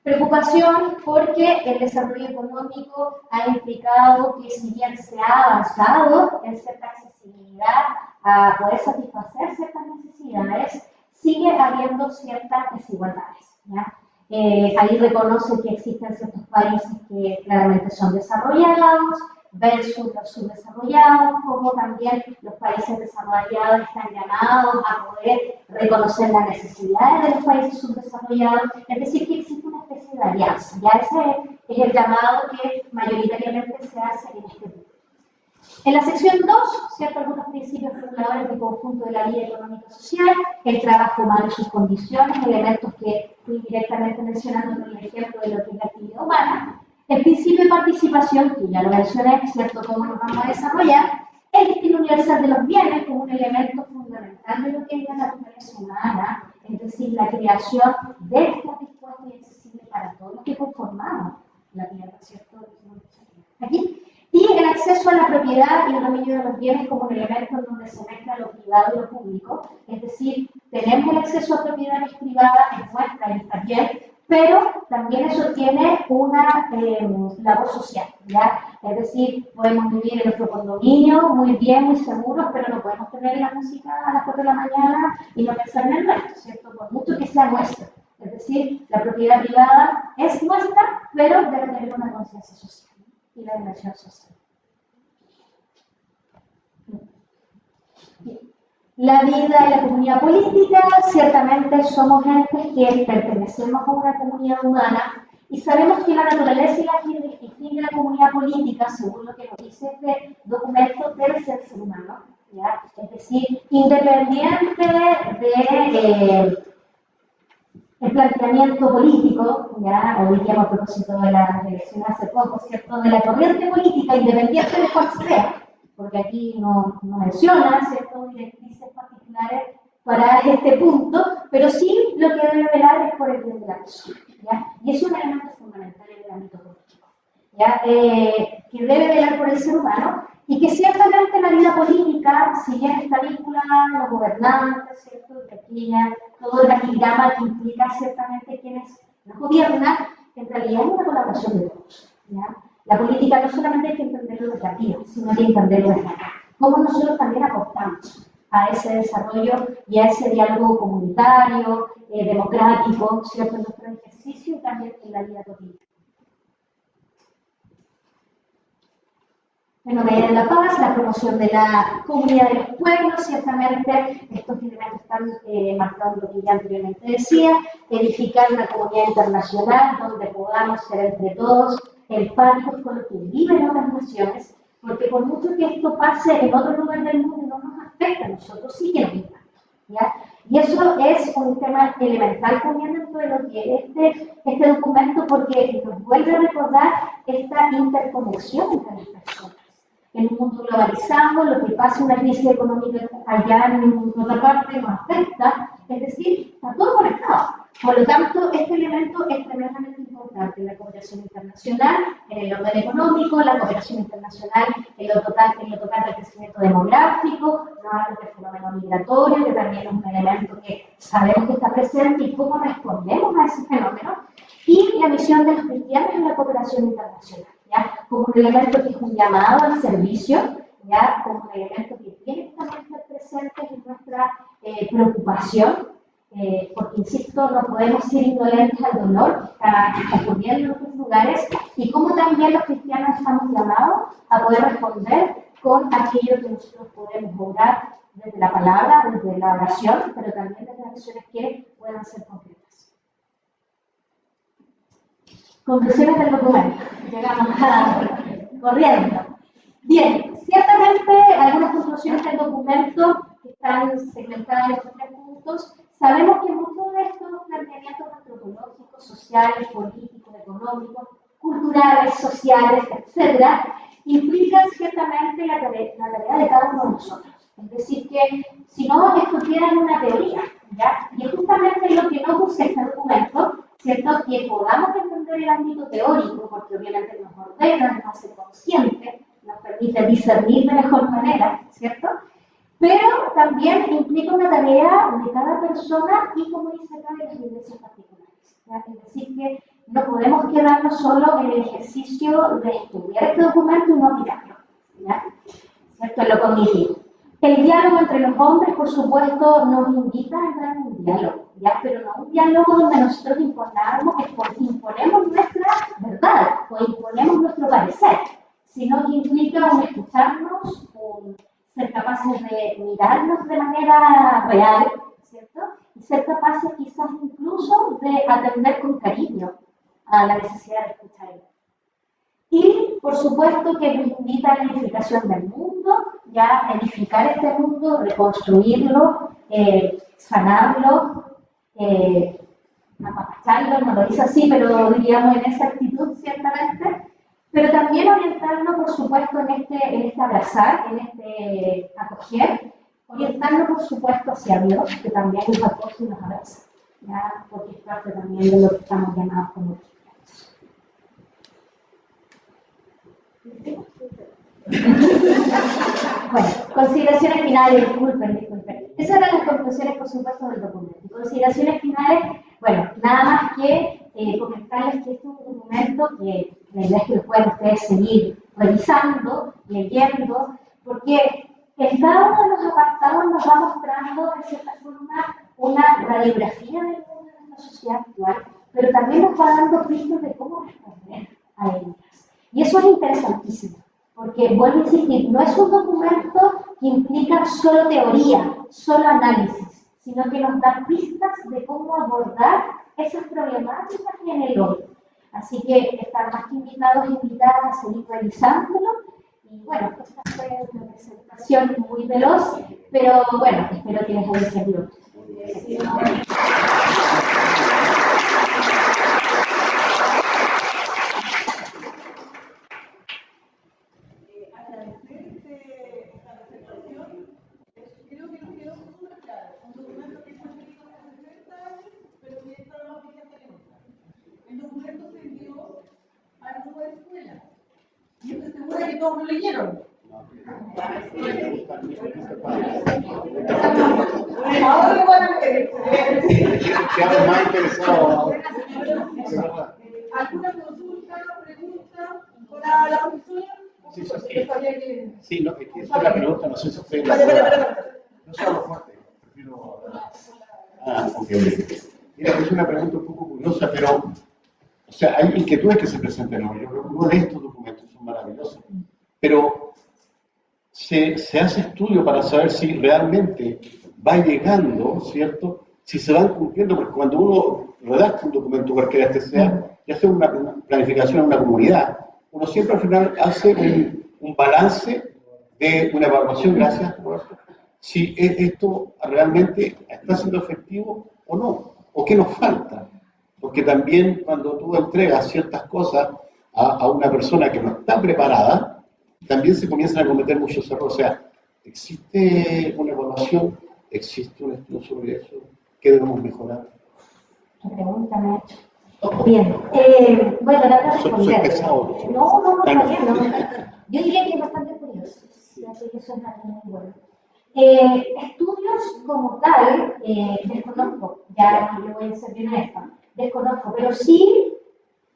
Preocupación porque el desarrollo económico ha implicado que si bien se ha avanzado en cierta accesibilidad a poder satisfacer ciertas necesidades, sigue habiendo ciertas desigualdades, ¿ya? Ahí reconoce que existen ciertos países que claramente son desarrollados versus los subdesarrollados, como también los países desarrollados están llamados a poder reconocer las necesidades de los países subdesarrollados, es decir, que existe una especie de alianza. Ya ese es el llamado que mayoritariamente se hace en este punto. En la sección 2, ¿cierto? Algunos principios reguladores del conjunto de la vida económico-social, el trabajo humano y sus condiciones, elementos que fui directamente mencionando en el ejemplo de lo que es la actividad humana, el principio de participación, que ya lo mencioné, ¿cierto? Cómo lo vamos a desarrollar, el destino universal de los bienes como un elemento fundamental de lo que es la naturaleza humana, es decir, la creación debe estar dispuesta y accesible para todos los que conformamos la tierra, ¿cierto? Aquí. Y el acceso a la propiedad y el dominio de los bienes como un elemento en donde se mezcla lo privado y lo público, es decir, tenemos el acceso a propiedades privadas, es nuestra y está bien, pero también eso tiene una labor social, ¿ya? Es decir, podemos vivir en nuestro condominio muy bien, muy seguros, pero no podemos tener la música a las 4 de la mañana y no pensar en el resto, ¿cierto? Por mucho que sea nuestra. Es decir, la propiedad privada es nuestra, pero debe tener una conciencia social y la dimensión social. La vida y la comunidad política, ciertamente somos gentes que pertenecemos a una comunidad humana y sabemos que la naturaleza y fin de la comunidad política, según lo que nos dice este documento, debe ser el ser humano, ¿ya? Es decir, independiente de el planteamiento político, ya hoy día a propósito de las elecciones hace poco, ¿cierto? De la corriente política, independiente de cuál sea, porque aquí no menciona, ¿cierto?, directrices particulares para este punto, pero sí lo que debe velar es por el bien de la persona, ¿ya? Y es un elemento fundamental en el ámbito político, ¿ya? Que debe velar por el ser humano y que ciertamente la vida política, si bien está vinculada a los gobernantes, ¿cierto?, que aquí ya todo el organigrama que implica ciertamente quienes nos gobiernan, en realidad es una colaboración de todos, ¿ya? La política no solamente hay que entenderlo desde arriba, sino hay que entenderlo desde acá. Cómo nosotros también aportamos a ese desarrollo y a ese diálogo comunitario, democrático, ¿cierto?, en nuestro ejercicio y también en la vida cotidiana. En medida de la paz, la promoción de la comunidad de los pueblos, ciertamente estos elementos están marcados lo que ya anteriormente decía, edificar una comunidad internacional donde podamos ser entre todos empáticos con lo que viven otras naciones, porque por mucho que esto pase en otro lugar del mundo, no nos afecta a nosotros, sí que nos impacta, ¿ya? Y eso es un tema elemental también dentro de lo que es este documento, porque nos vuelve a recordar esta interconexión entre las personas. En un mundo globalizado, lo que pasa en una crisis económica allá en otra parte nos afecta, es decir, está todo conectado. Por lo tanto, este elemento es tremendamente importante en la cooperación internacional, en el orden económico, la cooperación internacional en lo total del crecimiento demográfico, no hablo del fenómeno migratorio, que también es un elemento que sabemos que está presente y cómo respondemos a ese fenómeno, y la misión de los cristianos en la cooperación internacional, ¿ya? Como un elemento que es un llamado al servicio, ¿ya? Como un elemento que tiene que también estar presente en nuestra preocupación, porque, insisto, no podemos ser indolentes al dolor que está ocurriendo en otros lugares, y como también los cristianos estamos llamados a poder responder con aquello que nosotros podemos obrar desde la palabra, desde la oración, pero también desde las acciones que puedan ser concretas. Conclusiones del documento. Llegamos corriendo. Bien, ciertamente algunas conclusiones del documento que están segmentadas en estos 3 puntos. Sabemos que muchos de estos planteamientos antropológicos, sociales, políticos, económicos, culturales, sociales, etcétera, implican ciertamente la tarea de cada uno de nosotros. Es decir, que si no, esto queda en una teoría, ¿ya? Y es justamente lo que nos busca este documento, ¿cierto? Que podamos entender el ámbito teórico, porque obviamente nos ordena, nos hace conscientes, nos permite discernir de mejor manera, ¿cierto? Pero también implica una tarea de cada persona y, como dice acá, de las iglesias particulares, ¿ya? Es decir, que no podemos quedarnos solo en el ejercicio de estudiar este documento y no aplicarlo, ¿ya? ¿Cierto? En lo cognitivo. El diálogo entre los hombres, por supuesto, nos invita a entrar en un diálogo, ¿ya? Pero no un diálogo donde nosotros imponemos nuestra verdad o imponemos nuestro parecer, sino que implica un escucharnos, un ser capaces de mirarnos de manera real, ¿cierto? Y ser capaces quizás incluso de atender con cariño a la necesidad de escuchar. Y, por supuesto, que nos invita a la edificación del mundo, ya edificar este mundo, reconstruirlo, sanarlo, apapacharlo, no lo dice así, pero diríamos en esa actitud, ciertamente, pero también orientarnos, por supuesto, en este abrazar, en este acoger, orientarnos, por supuesto, hacia Dios, que también nos acoge y nos abraza, ¿ya? Porque es parte también de lo que estamos llamados como cristianos. Bueno, consideraciones finales, disculpen. Esas eran las conclusiones, por supuesto, del documento. Consideraciones finales, bueno, nada más que comentarles que este es un documento que la idea es que lo puedan ustedes seguir revisando, leyendo, porque en cada uno de los apartados nos va mostrando, de cierta forma, una radiografía del mundo de nuestra sociedad actual, pero también nos va dando pistas de cómo responder a ellas. Y eso es interesantísimo, porque vuelvo a insistir, no es un documento que implica solo teoría, solo análisis, sino que nos da pistas de cómo abordar esas problemáticas en el hoy. Así que están más que invitados e invitadas a seguir realizándolo. Y bueno, esta fue una presentación muy veloz, pero bueno, espero que les haya servido. Creo que nos quedó súper claro. Un documento que fue escrito hace 60 años, pero que está más vigente que nunca. El documento se envió a grupo de escuela. Y estoy segura que todos lo leyeron. Ahora lo van a leer. Quedamos más interesados. ¿Alguna consulta, pregunta para la profesora? Sí, no, es que esta es la pregunta, no sé si usted la no sea lo fuerte, prefiero... ok. Mira, es una pregunta un poco curiosa, pero, o sea, hay inquietudes que se presentan hoy. Yo creo que uno de estos documentos son maravillosos, pero se hace estudio para saber si realmente va llegando, ¿cierto? Si se van cumpliendo, porque cuando uno redacta un documento, cualquiera que sea, y hace una planificación en una comunidad, uno siempre al final hace un balance de una evaluación, gracias por esto, si esto realmente está siendo efectivo o no, o qué nos falta. Porque también cuando tú entregas ciertas cosas a una persona que no está preparada, también se comienzan a cometer muchos errores. O sea, ¿existe una evaluación? ¿Existe un estudio sobre eso? ¿Qué debemos mejorar? ¿Qué pregunta me ha hecho? Bien, bueno, la verdad es que Soy pesado. no, está bien, no. Yo diría que es bastante curioso, ya que eso es algo muy bueno. Estudios como tal, desconozco, ya yo voy a ser bien honesta, desconozco, pero sí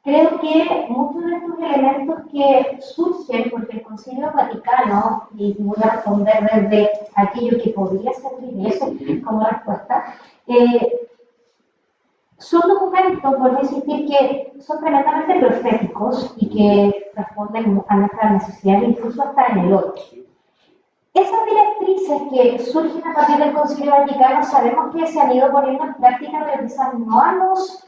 creo que muchos de estos elementos que surgen porque el Concilio Vaticano, y voy a responder desde aquello que podría servir de eso como respuesta, son documentos, por decir, que son tremendamente proféticos y que responden a nuestras necesidades, incluso hasta en el hoy. Esas directrices que surgen a partir del Concilio Vaticano sabemos que se han ido poniendo en práctica, pero quizás no a los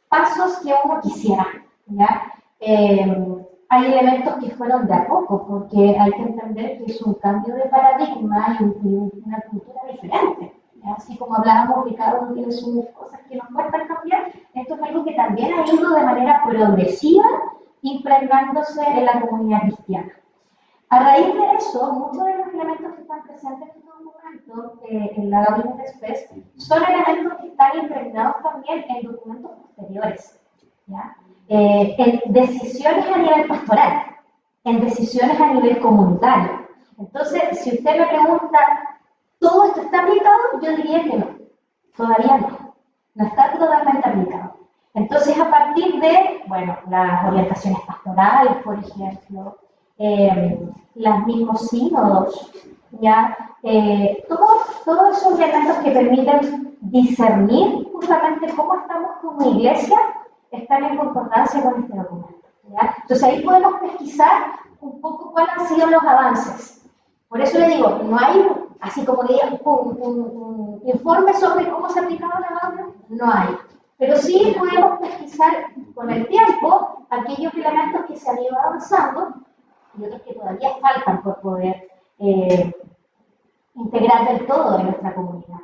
pasos que uno quisiera, ¿ya? Hay elementos que fueron de a poco, porque hay que entender que es un cambio de paradigma y una cultura diferente. Así como hablábamos que cada uno tiene sus cosas que nos cuestan cambiar, esto es algo que también ha ido de manera progresiva impregnándose en la comunidad cristiana. A raíz de eso, muchos de los elementos que están presentes en este documento, en la Gaudium et Spes, son elementos que están impregnados también en documentos posteriores, ¿ya? En decisiones a nivel pastoral, en decisiones a nivel comunitario. Entonces, si usted me pregunta, ¿todo esto está aplicado? Yo diría que no, todavía no está totalmente aplicado. Entonces, a partir de, bueno, las orientaciones pastorales, por ejemplo, los mismos sínodos, ¿ya? Todos esos elementos que permiten discernir justamente cómo estamos como iglesia están en concordancia con este documento, ¿ya? Entonces ahí podemos pesquisar un poco cuáles han sido los avances. Por eso le digo, no hay, así como digan, un informe sobre cómo se ha aplicado la Gaudium, no hay. Pero sí podemos pesquisar con el tiempo aquellos elementos que se han ido avanzando y otros que todavía faltan por poder integrar del todo en nuestra comunidad.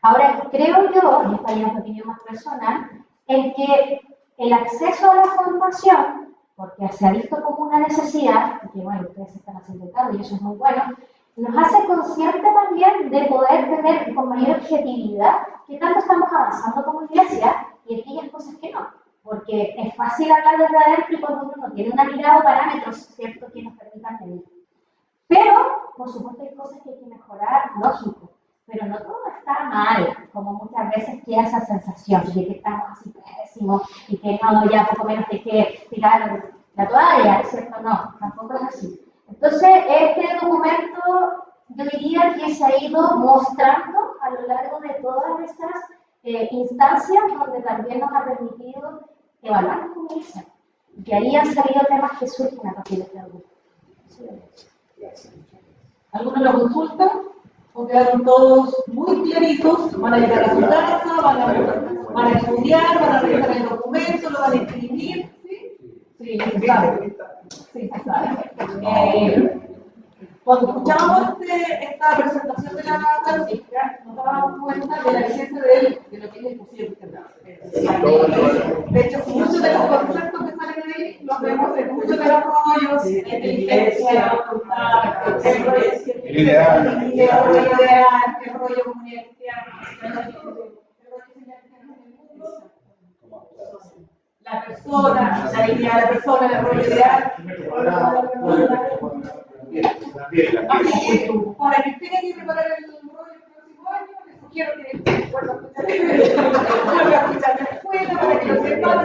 Ahora, creo yo, y esta es una opinión más personal, en que el acceso a la formación, porque se ha visto como una necesidad, porque bueno, ustedes se están haciendo cargo y eso es muy bueno, nos hace consciente también de poder tener con mayor objetividad que tanto estamos avanzando como iglesia y aquellas cosas que no. Porque es fácil hablar desde adentro y cuando uno no tiene una mirada o parámetros, ¿cierto?, que nos permitan medir. Pero, por supuesto, hay cosas que hay que mejorar, lógico. Pero no todo está mal, como muchas veces queda esa sensación de que estamos así pésimos y que no, ya poco menos hay que tirar la toalla, ¿cierto? No, tampoco es así. Entonces, este documento, yo diría que se ha ido mostrando a lo largo de todas estas instancias, donde también nos ha permitido evaluar como iglesia. Y que ahí han salido temas que surgen a partir de este documento. Gracias. ¿Alguna lo consulta? ¿O quedaron todos muy claritos? ¿Van a llegar a su casa? ¿Van a estudiar? ¿Van a revisar el documento? ¿Lo van a escribir? ¿Sí? Sí, se sabe. Sí, se sabe. Cuando escuchábamos esta presentación de la Francisca, nos dábamos cuenta de la esencia de lo que ella expusiera. De hecho, muchos de los conceptos que salen de ahí los vemos en muchos de los rollos, inteligencia, voluntad, el rollo comunidad cristiana, la persona, la dignidad de la persona, el rollo ideal. Así que, para que tengan que preparar el rollo el próximo año, les sugiero que vuelvan a escuchar la escuela, para que lo sepan,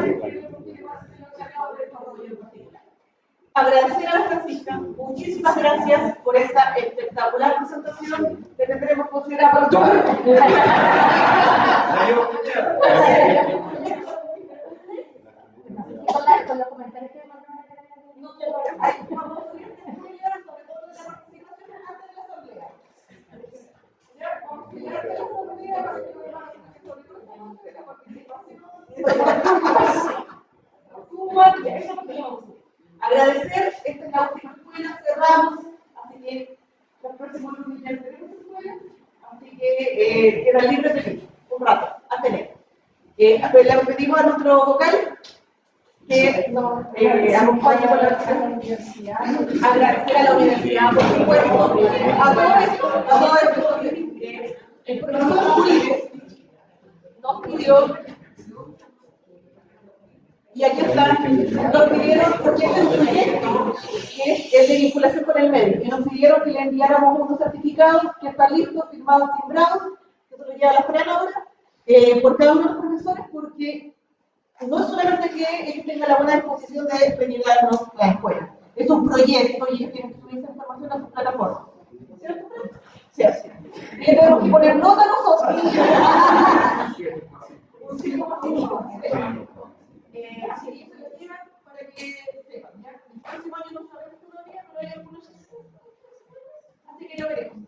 agradecer a la Francisca, muchísimas gracias por esta espectacular presentación que tendremos considerada para el Con los comentarios que agradecer, esta es la última escuela, cerramos, así que los próximos lunes ya tenemos escuela, así que queda libre de un rato, a tener. Le pedimos a nuestro vocal que nos acompañe con la universidad, agradecer a la universidad, por supuesto, a todo esto, el profesor Uribe nos pidió, y aquí está, nos pidieron, porque este es un proyecto que es de vinculación con el medio, y nos pidieron que le enviáramos unos certificados que están listos, firmados, timbrados, que se los lleva la Fran ahora, por cada uno de los profesores, porque no es solamente que ellos tengan la buena disposición de venir a darnos la escuela, es un proyecto y ellos tienen que subir esa información a sus plataformas. ¿Cierto? Sí, así. Y tenemos que poner nota nosotros. Un 5%. Así que se lo llevan para que sepan. ¿Ya? El próximo año no sabemos todavía, pero hay algunos. Así que ya veremos.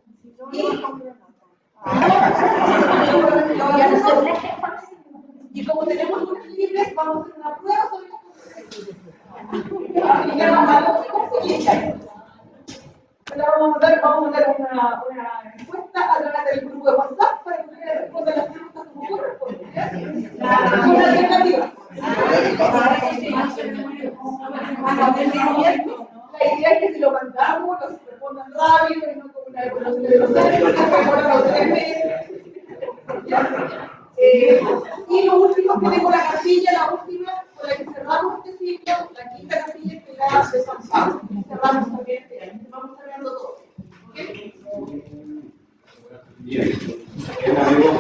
Y como tenemos lunes libres, vamos a hacer una prueba sobre vamos a mandar una encuesta a través del grupo de WhatsApp para que ustedes respondan las preguntas como corresponde. Una alternativa. La idea es que si lo mandamos, nos respondan rápido y no como una evaluación de los años, que demora los 3 meses. Y lo último que tengo la cartilla, la última, con la que cerramos este ciclo, la quinta cartilla que la de San Pablo. Cerramos también este año, vamos cerrando todo. ¿Ok? Bien. Amigos,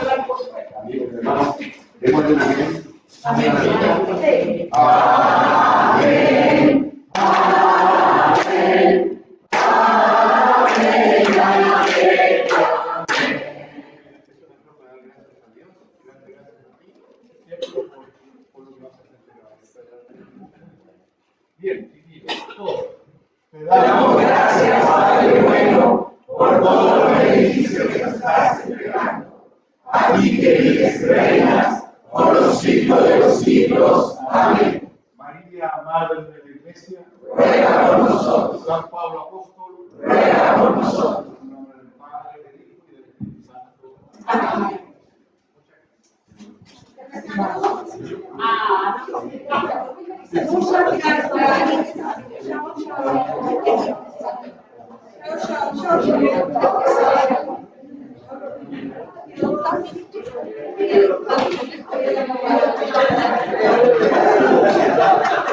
hermanos, démosle una bien. Amén. Amén. Bien, todos. Te damos gracias, Padre bueno, por todo el beneficio que nos estás entregando. A ti que vives, reinas, por los siglos de los siglos. Amén. María, Madre de la Iglesia, Ruega por nosotros. San Pablo Apóstol, Ruega por nosotros. en nombre del Padre, del Hijo y del Espíritu Santo. Amén. Muchas gracias.